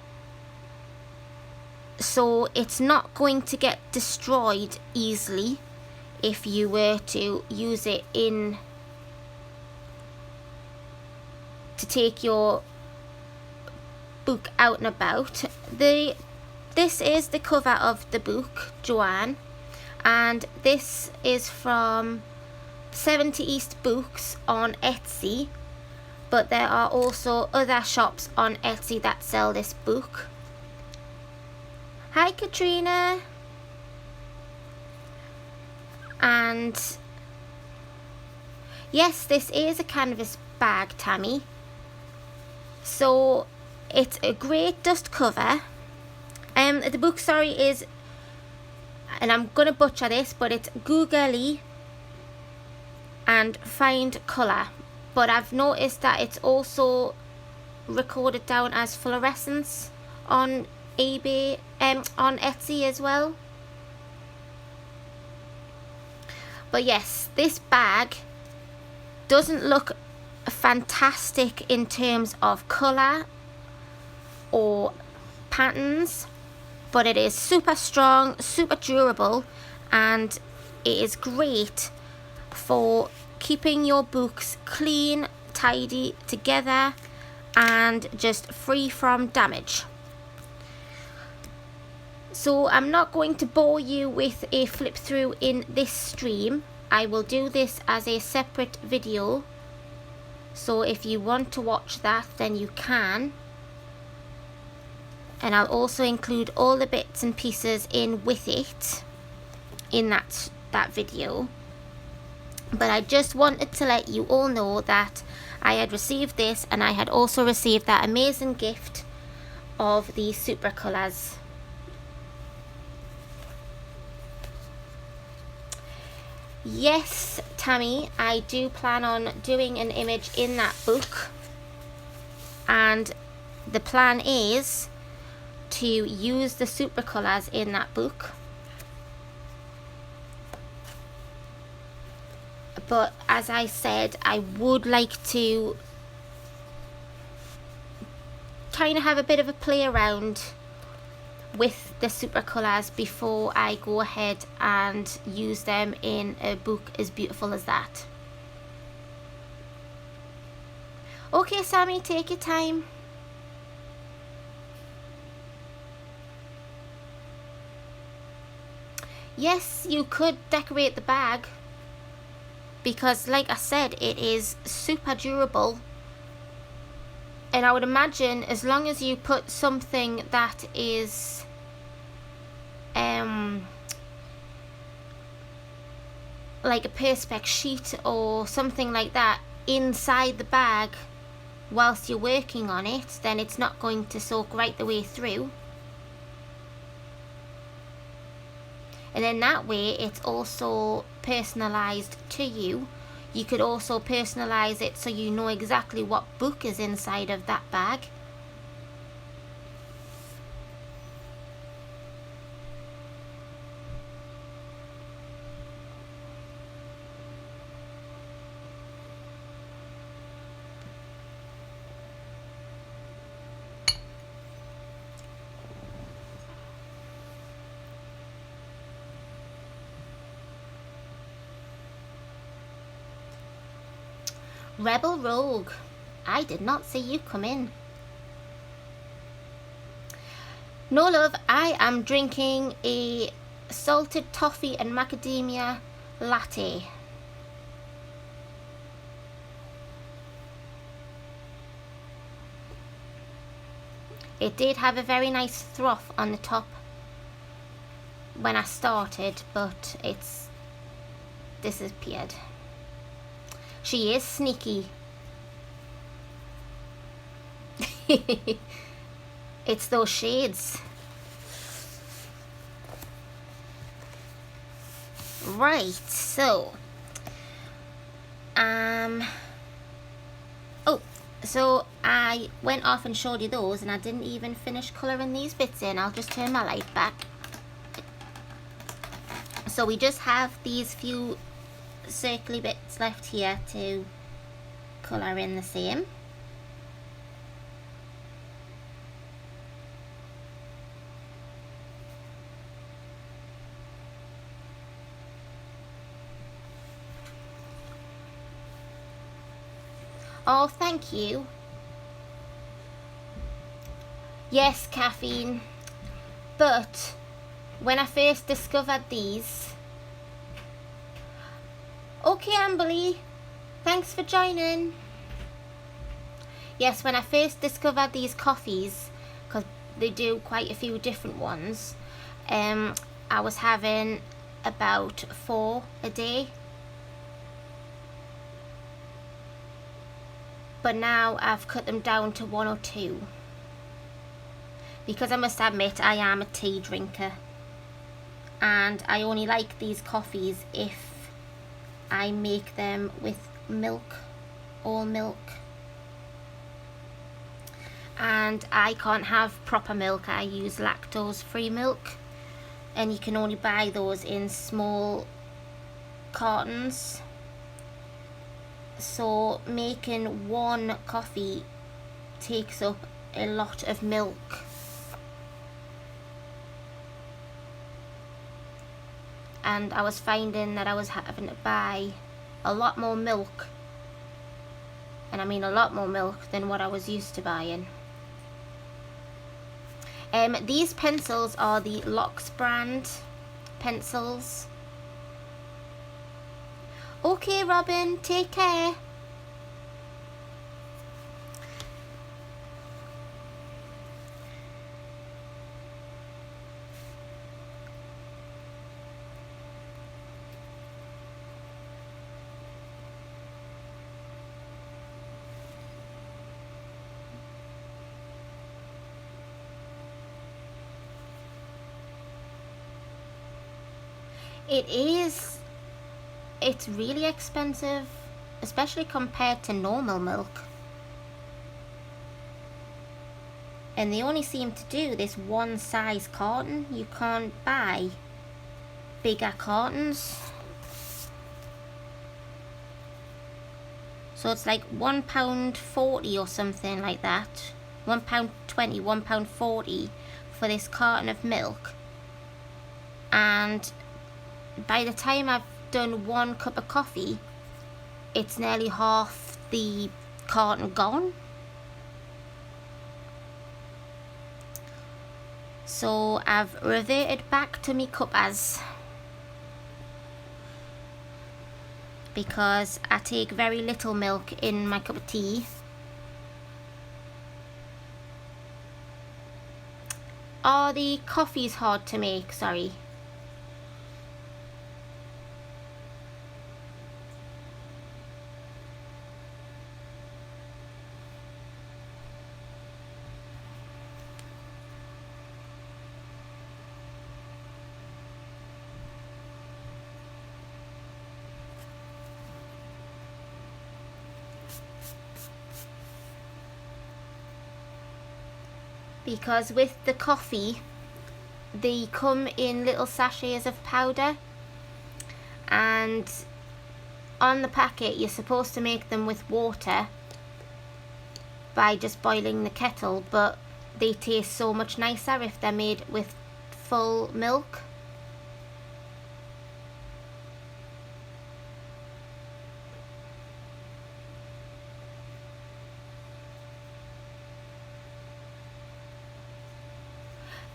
[SPEAKER 1] so it's not going to get destroyed easily if you were to use it to take your book out and about. This is the cover of the book, Joanne, and this is from 70 East Books on Etsy. But there are also other shops on Etsy that sell this book. Hi Katrina. And yes, this is a canvas bag, Tammy. So it's a great dust cover. The book, sorry, is, and I'm gonna butcher this, but it's Googly and Find Colour. But I've noticed that it's also recorded down as fluorescence on eBay, on Etsy as well. But yes, this bag doesn't look fantastic in terms of colour or patterns, but it is super strong, super durable, and it is great for keeping your books clean, tidy, together, and just free from damage. So I'm not going to bore you with a flip through in this stream. I will do this as a separate video, so if you want to watch that, then you can. And I'll also include all the bits and pieces in with it in that video. But I just wanted to let you all know that I had received this, and I had also received that amazing gift of the super colours. Yes, Tammy, I do plan on doing an image in that book, and the plan is to use the super colours in that book. But as I said, I would like to kind of have a bit of a play around with the super colours before I go ahead and use them in a book as beautiful as that. Okay, Sammy, take your time. Yes, you could decorate the bag, because like I said, it is super durable, and I would imagine as long as you put something that is like a perspex sheet or something like that inside the bag, whilst you're working on it, then it's not going to soak right the way through. And then that way it's also personalised to you. You could also personalise it so you know exactly what book is inside of that bag. Rebel Rogue, I did not see you come in. No love, I am drinking a salted toffee and macadamia latte. It did have a very nice froth on the top when I started, but it's disappeared. She is sneaky. It's those shades. Right, so so I went off and showed you those, and I didn't even finish colouring these bits in. I'll just turn my light back. So we just have these few circly bits left here to colour in the same. Oh, thank you. Yes, caffeine. But when I first discovered these... Okay, Amberly. Thanks for joining. Yes, when I first discovered these coffees, because they do quite a few different ones, I was having about 4 a day. But now I've cut them down to 1 or 2. Because I must admit, I am a tea drinker. And I only like these coffees if I make them with milk, all milk. And I can't have proper milk, I use lactose-free milk. And you can only buy those in small cartons. So making one coffee takes up a lot of milk. And I was finding that I was having to buy a lot more milk, and I mean a lot more milk than what I was used to buying. These pencils are the Lokss Brand pencils. Okay, Robin, take care. It is. It's really expensive, especially compared to normal milk. And they only seem to do this one size carton. You can't buy bigger cartons. So it's like £1.40 or something like that. £1.20, £1.40 for this carton of milk. And by the time I've done 1 cup of coffee, it's nearly half the carton gone. So I've reverted back to me cuppas, because I take very little milk in my cup of tea. Oh, the coffee's hard to make, sorry. because with the coffee they come in little sachets of powder, and on the packet you're supposed to make them with water by just boiling the kettle, but they taste so much nicer if they're made with full milk.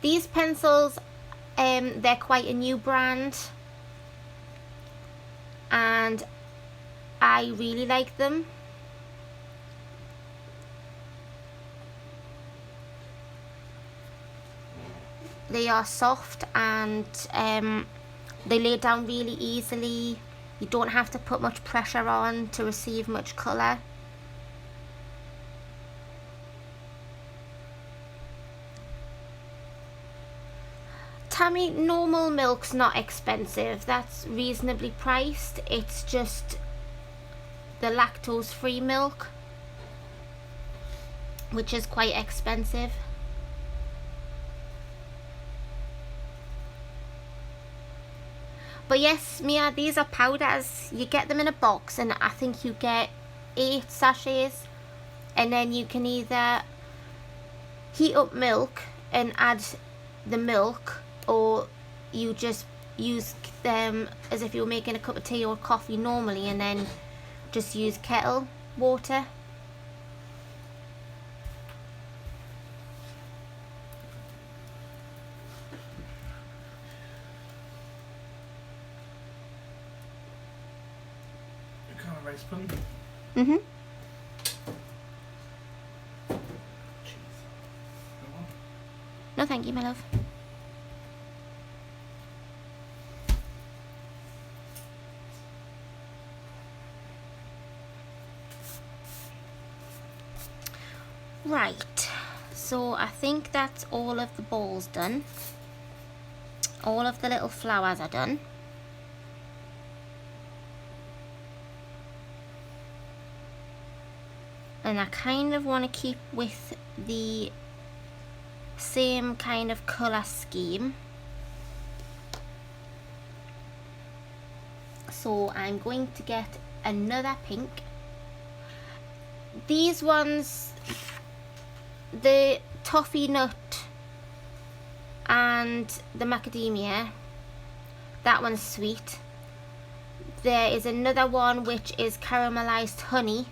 [SPEAKER 1] These pencils, they're quite a new brand and I really like them. They are soft and they lay down really easily. You don't have to put much pressure on to receive much colour. Tammy, normal milk's not expensive. That's reasonably priced. It's just the lactose-free milk, which is quite expensive. But yes, Mia, these are powders. You get them in a box and I think you get 8 sachets, and then you can either heat up milk and add the milk, or you just use them as if you were making a cup of tea or coffee normally and then just use kettle water.
[SPEAKER 2] Rice bun.
[SPEAKER 1] Mm-hmm. No, thank you, my love. Right, so I think that's all of the balls done. All of the little flowers are done. And I kind of want to keep with the same kind of colour scheme. So I'm going to get another pink. These ones, the toffee nut and the macadamia, that one's sweet. There is another one which is caramelized honey,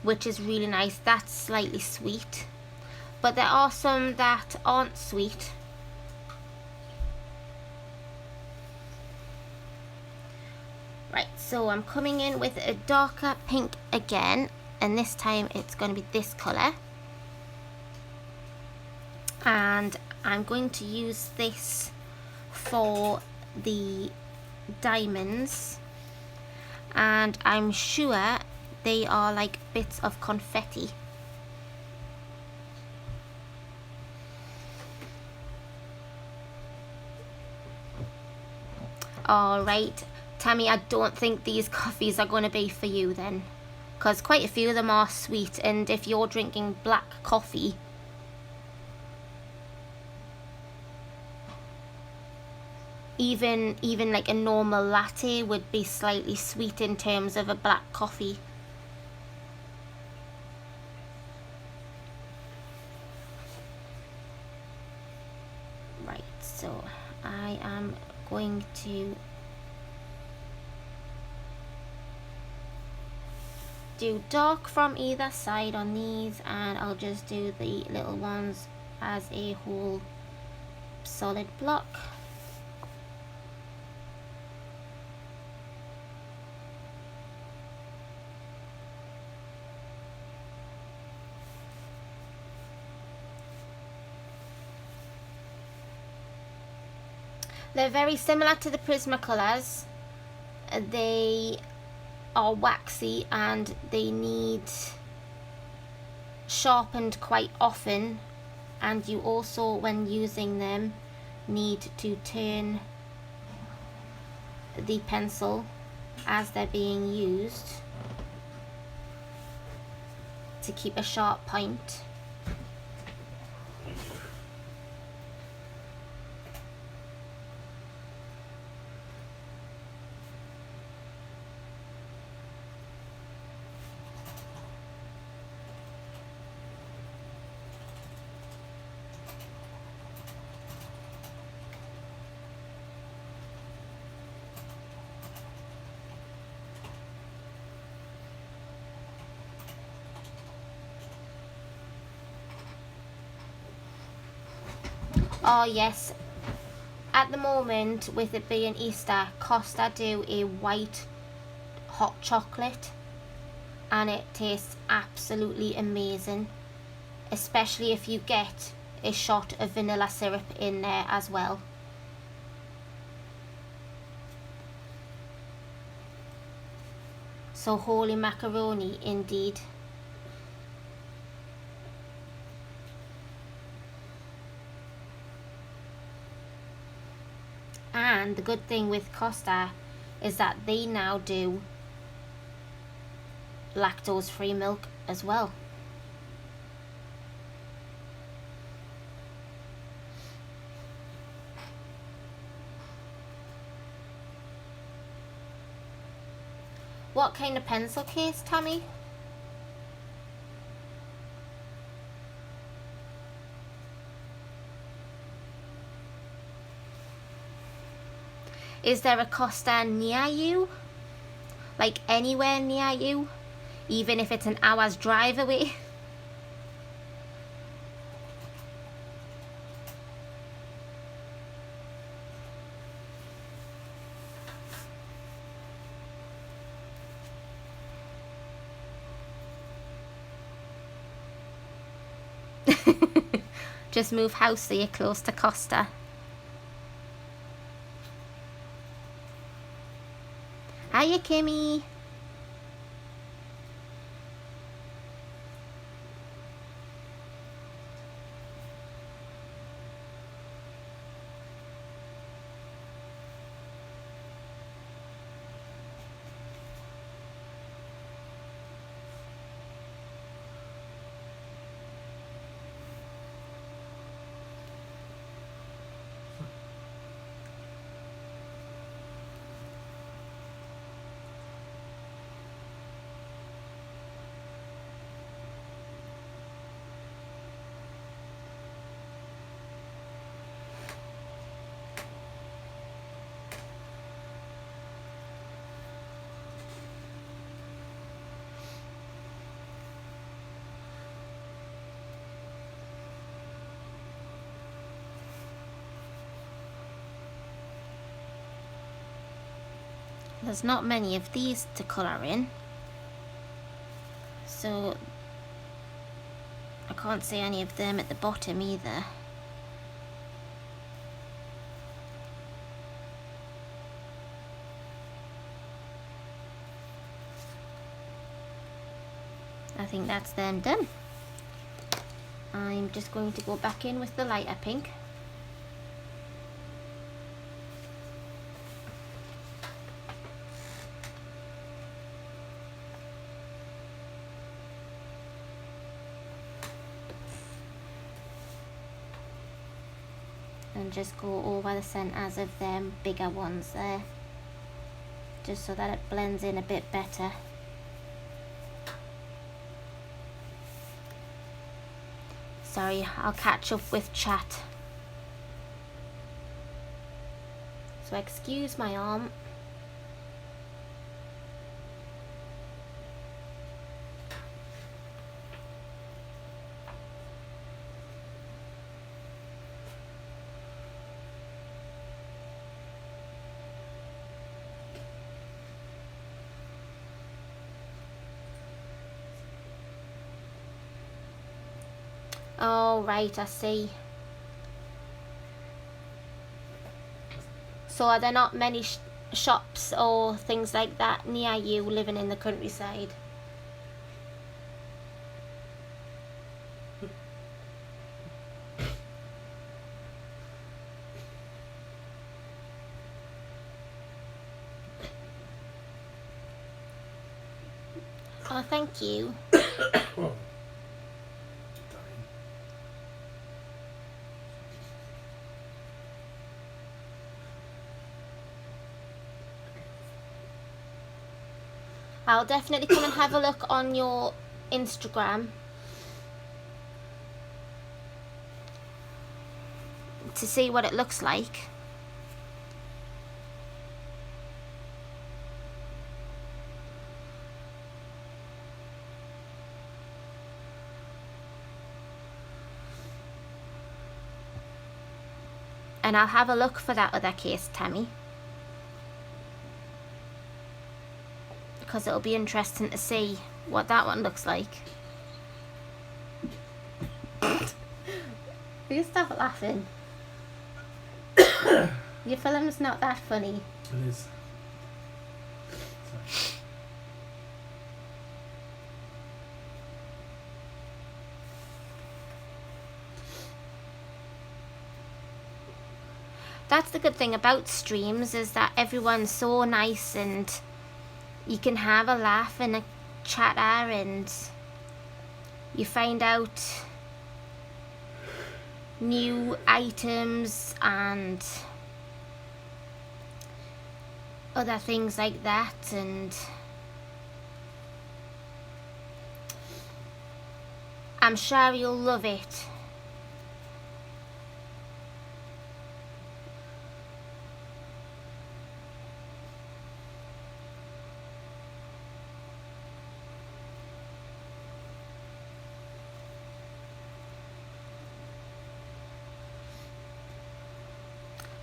[SPEAKER 1] which is really nice. That's slightly sweet, but there are some that aren't sweet. Right, so I'm coming in with a darker pink again, and this time it's going to be this colour, and I'm going to use this for the diamonds, and I'm sure they are like bits of confetti. Alright, Tammy, I don't think these coffees are going to be for you then, because quite a few of them are sweet, and if you're drinking black coffee, even like a normal latte would be slightly sweet in terms of a black coffee. Right, so I am going to do dark from either side on these, and I'll just do the little ones as a whole solid block. They're very similar to the Prismacolors. They are waxy and they need sharpened quite often, and you also, when using them, need to turn the pencil as they're being used to keep a sharp point. Oh yes, at the moment with it being Easter, Costa do a white hot chocolate and it tastes absolutely amazing, especially if you get a shot of vanilla syrup in there as well. So holy macaroni indeed. And the good thing with Costa is that they now do lactose free milk as well. What kind of pencil case, Tammy? Is there a Costa near you? Like anywhere near you? Even if it's an hour's drive away? Just move house so you're close to Costa. Hiya, Kimmy. There's not many of these to colour in, so I can't see any of them at the bottom either. I think that's them done. I'm just going to go back in with the lighter pink. And just go over the centres of them bigger ones there, just so that it blends in a bit better. Sorry, I'll catch up with chat. So excuse my arm. Oh, right, I see. So are there not many shops or things like that near you living in the countryside? Oh, thank you. I'll definitely come and have a look on your Instagram to see what it looks like. And I'll have a look for that other case, Tammy, because it'll be interesting to see what that one looks like. Will you stop laughing? Your film's not that funny.
[SPEAKER 2] It is. Sorry.
[SPEAKER 1] That's the good thing about streams, is that everyone's so nice and you can have a laugh and a chatter, and you find out new items and other things like that, and I'm sure you'll love it.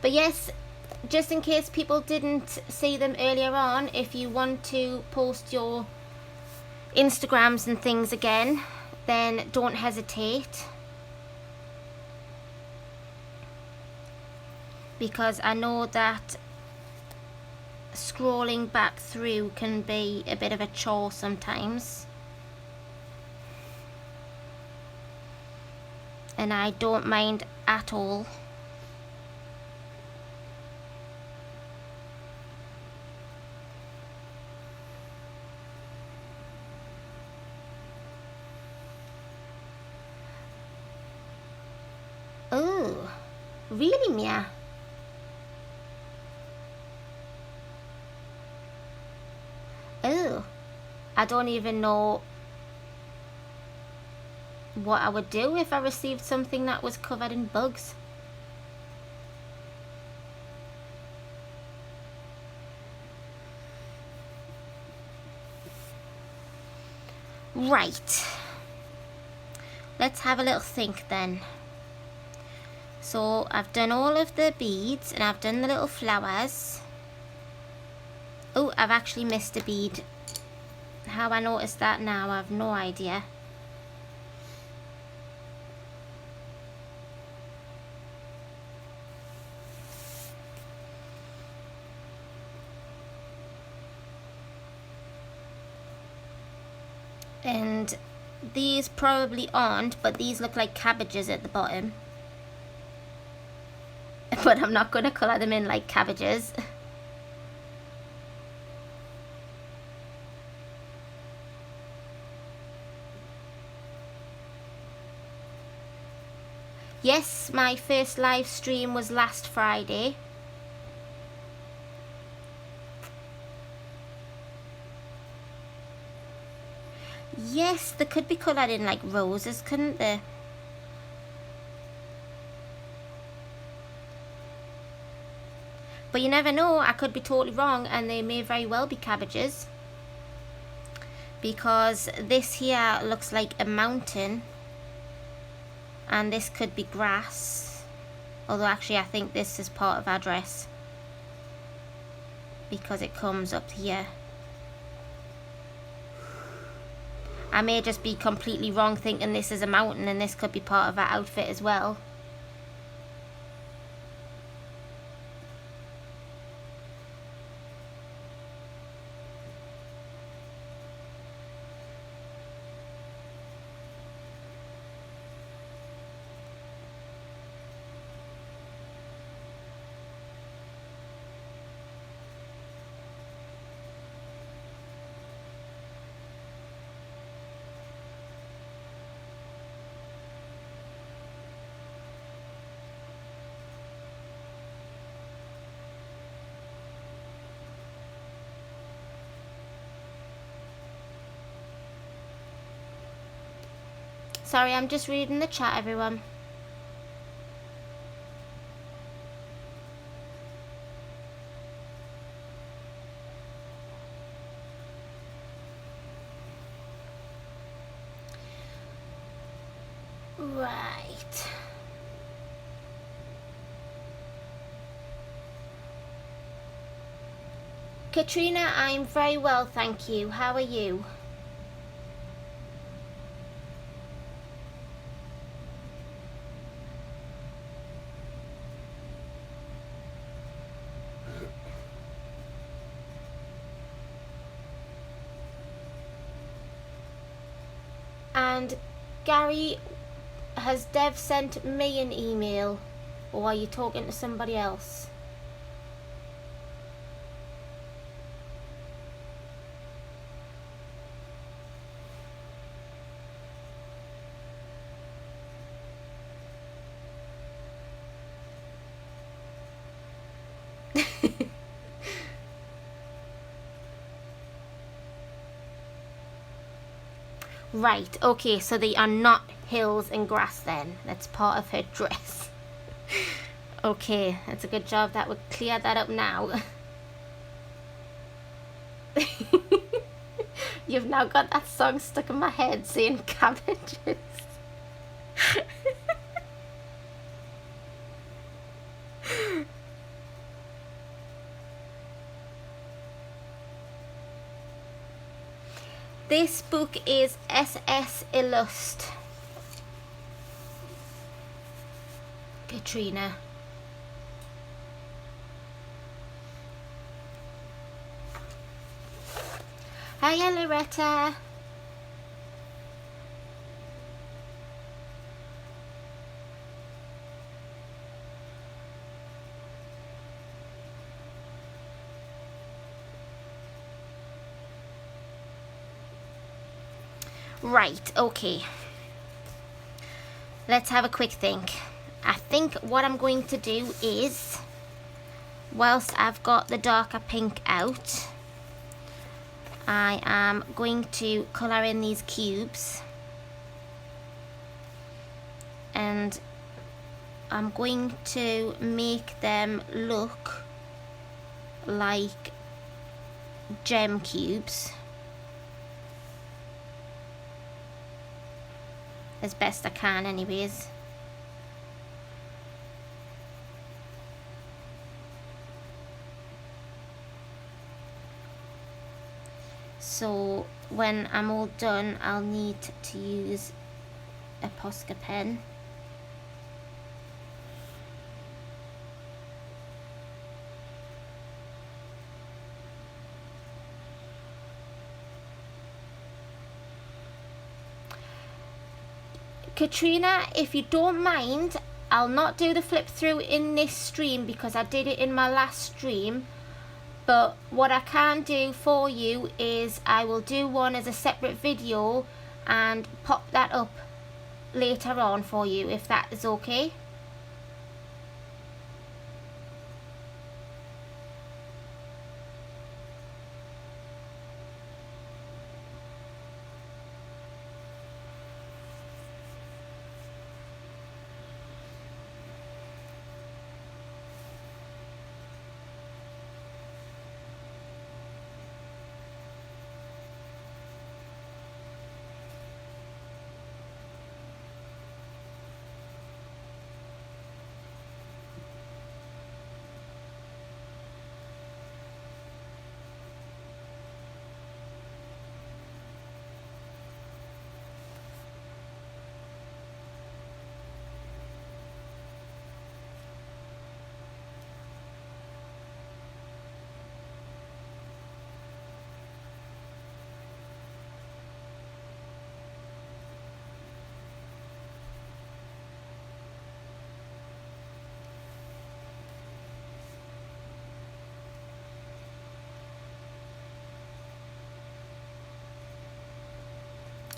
[SPEAKER 1] But yes, just in case people didn't see them earlier on, if you want to post your Instagrams and things again, then don't hesitate, because I know that scrolling back through can be a bit of a chore sometimes, and I don't mind at all. Oh, really, Mia? Oh, I don't even know what I would do if I received something that was covered in bugs. Right. Let's have a little think then. So I've done all of the beads and I've done the little flowers. Oh, I've actually missed a bead. How I noticed that now, I have no idea. And these probably aren't, but these look like cabbages at the bottom. But I'm not going to colour them in like cabbages. Yes, my first live stream was last Friday. Yes, they could be coloured in like roses, couldn't they? But you never know, I could be totally wrong and they may very well be cabbages. Because this here looks like a mountain. And this could be grass. Although actually I think this is part of our dress, because it comes up here. I may just be completely wrong thinking this is a mountain and this could be part of our outfit as well. Sorry, I'm just reading the chat, everyone. Right. Katrina, I'm very well, thank you. How are you? And Gary, has Dev sent me an email, or are you talking to somebody else? Right, okay, so they are not hills and grass then. That's part of her dress. Okay, that's a good job that would clear that up now. You've now got that song stuck in my head saying cabbages. This book is SS Illust. Katrina. Hiya, Loretta. Right, okay. Let's have a quick think. I think what I'm going to do is, whilst I've got the darker pink out, I am going to colour in these cubes, and I'm going to make them look like gem cubes as best I can anyways. So when I'm all done, I'll need to use a Posca pen. Katrina, if you don't mind, I'll not do the flip through in this stream because I did it in my last stream. But what I can do for you is I will do one as a separate video and pop that up later on for you, if that is okay.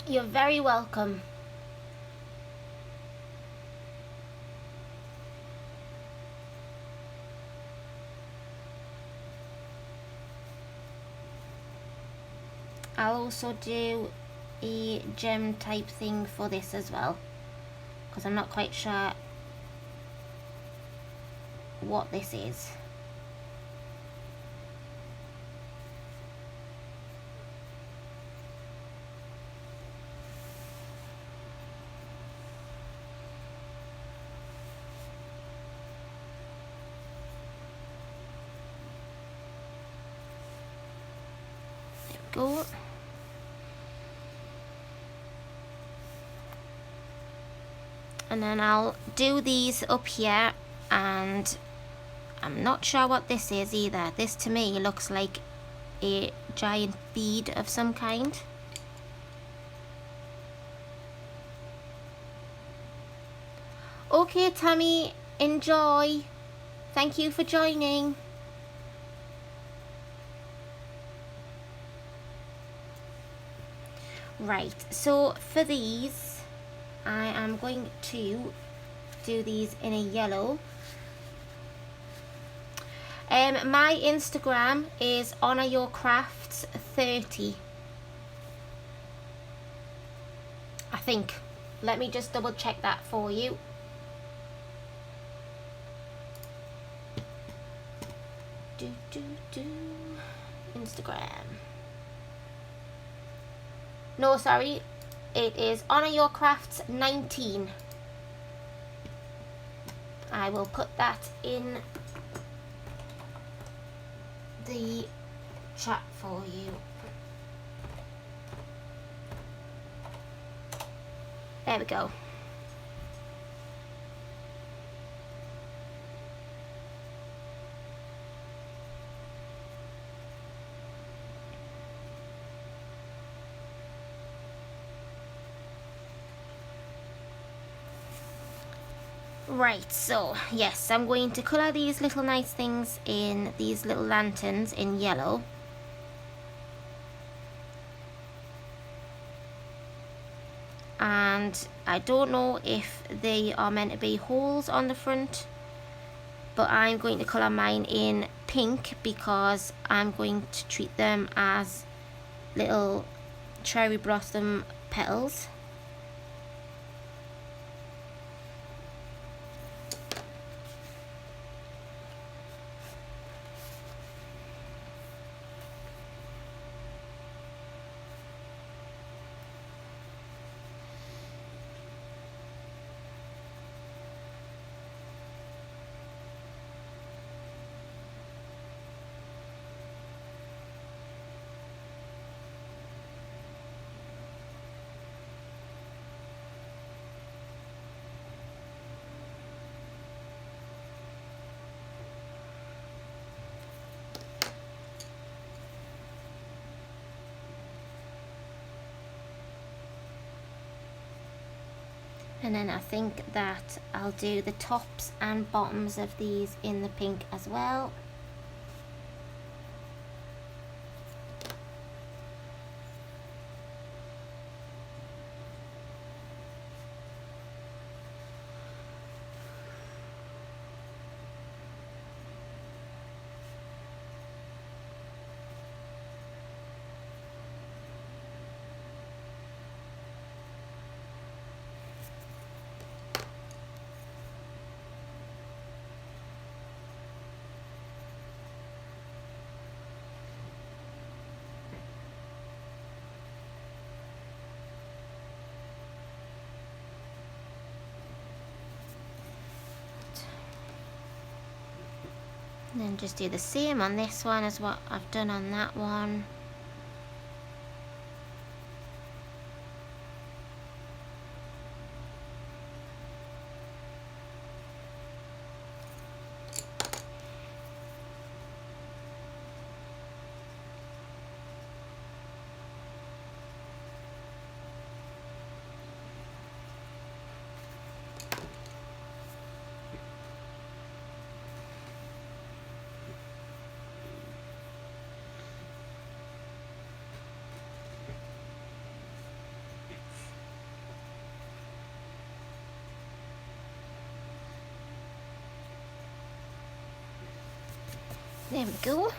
[SPEAKER 1] You're very welcome. I'll also do a gem type thing for this as well, because I'm not quite sure what this is. go. And then I'll do these up here, and I'm not sure what this is either. This to me looks like a giant bead of some kind. Okay, Tammy, enjoy. Thank you for joining. Right, so for these, I am going to do these in a yellow. My Instagram is honouryourcrafts30. I think. Let me just double check that for you. Instagram. No, sorry. It is honouryourcrafts19. I will put that in the chat for you. There we go. Right, so yes, I'm going to colour these little nice things in these little lanterns in yellow. And I don't know if they are meant to be holes on the front, but I'm going to colour mine in pink because I'm going to treat them as little cherry blossom petals. And then I think that I'll do the tops and bottoms of these in the pink as well. And then just do the same on this one as what I've done on that one. There we go.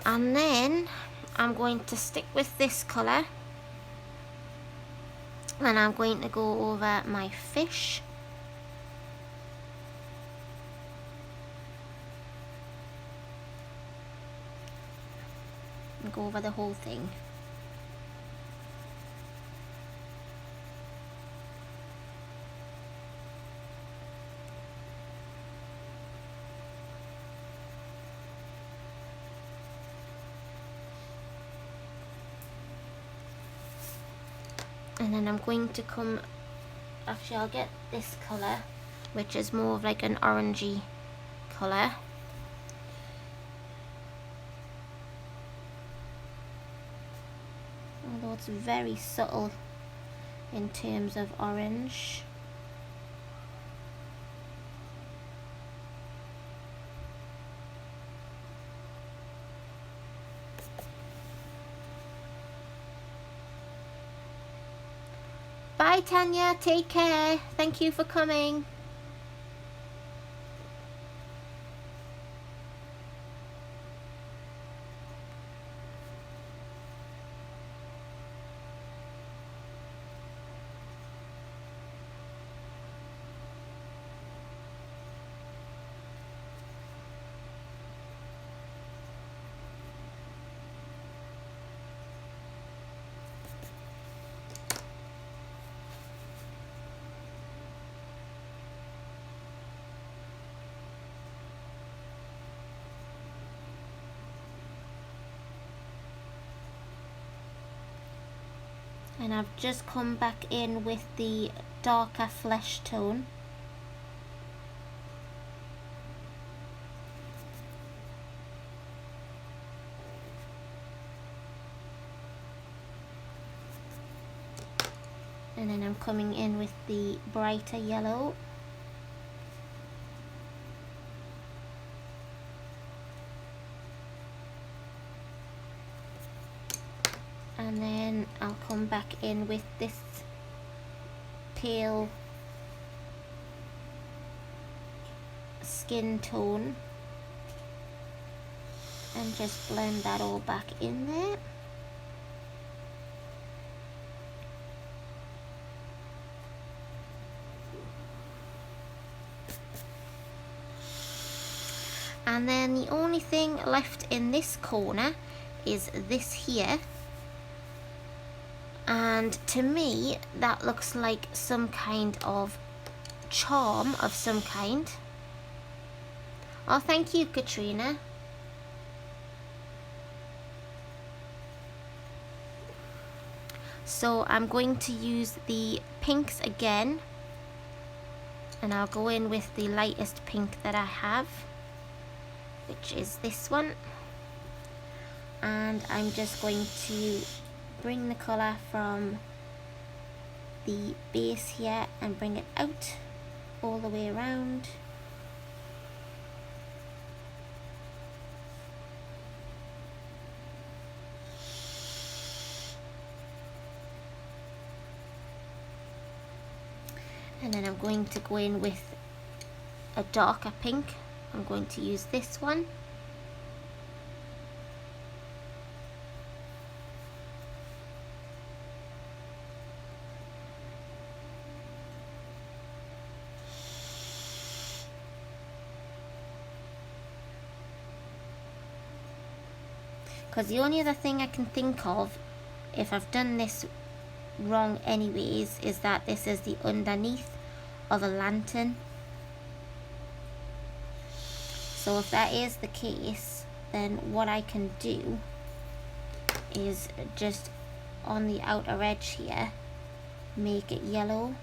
[SPEAKER 1] And then I'm going to stick with this colour, and I'm going to go over my fish. And go over the whole thing. And then I'm going to come, actually I'll get this colour, which is more of like an orangey colour. Although it's very subtle in terms of orange. Bye Tanya, take care. Thank you for coming. And I've just come back in with the darker flesh tone. And then I'm coming in with the brighter yellow. And then I'll come back in with this pale skin tone and just blend that all back in there. And then the only thing left in this corner is this here. And to me, that looks like some kind of charm of some kind. Oh, thank you, Katrina. So I'm going to use the pinks again. And I'll go in with the lightest pink that I have, which is this one. And I'm just going to bring the colour from the base here and bring it out all the way around. And then I'm going to go in with a darker pink. I'm going to use this one. Because the only other thing I can think of, if I've done this wrong anyways, is that this is the underneath of a lantern. So if that is the case, then what I can do is just on the outer edge here, make it yellow.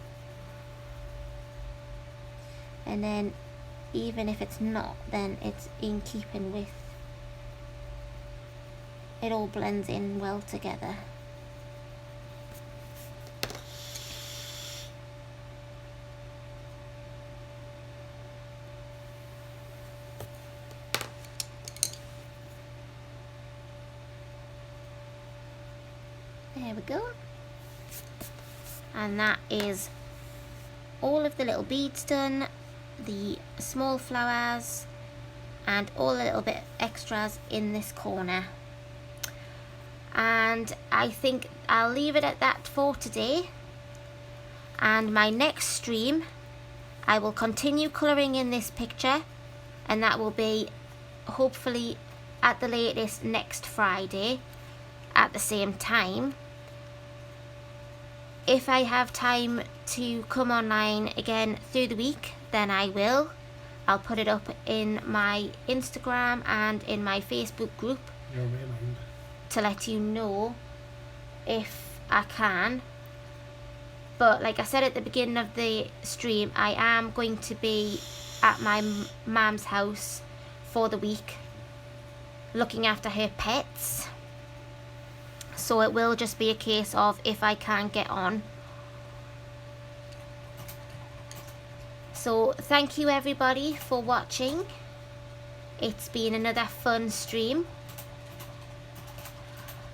[SPEAKER 1] And then even if it's not, then it's in keeping with, it all blends in well together. There we go. And that is all of the little beads done, the small flowers, and all the little bit extras in this corner. And I think I'll leave it at that for today. And my next stream, I will continue colouring in this picture, and that will be hopefully at the latest next Friday at the same time. If I have time to come online again through the week, then I will. I'll put it up in my Instagram and in my Facebook group to let you know if I can. But like I said at the beginning of the stream, I am going to be at my mum's house for the week, looking after her pets. So it will just be a case of if I can get on. So thank you everybody for watching. It's been another fun stream.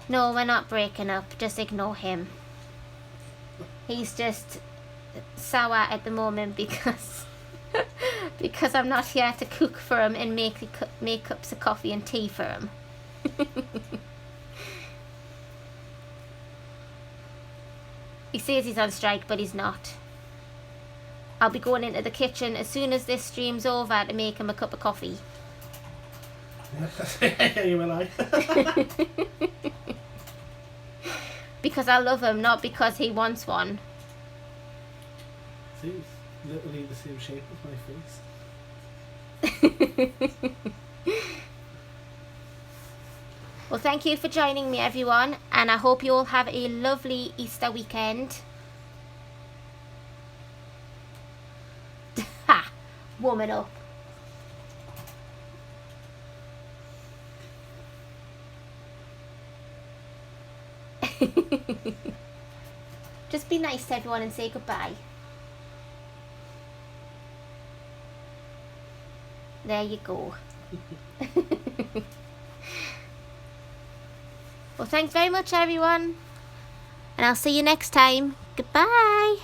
[SPEAKER 1] No, we're not breaking up, just ignore him. He's just sour at the moment because because I'm not here to cook for him and make cups of coffee and tea for him. He says he's on strike, but he's not. I'll be going into the kitchen as soon as this stream's over to make him a cup of coffee.
[SPEAKER 2] You will I.
[SPEAKER 1] Because I love him, not because he wants one.
[SPEAKER 2] See, it's literally the same shape as my face.
[SPEAKER 1] Well, thank you for joining me, everyone, and I hope you all have a lovely Easter weekend. Ha! Warming up. Just be nice to everyone and say goodbye. There you go. Well, thanks very much, everyone. And I'll see you next time. Goodbye.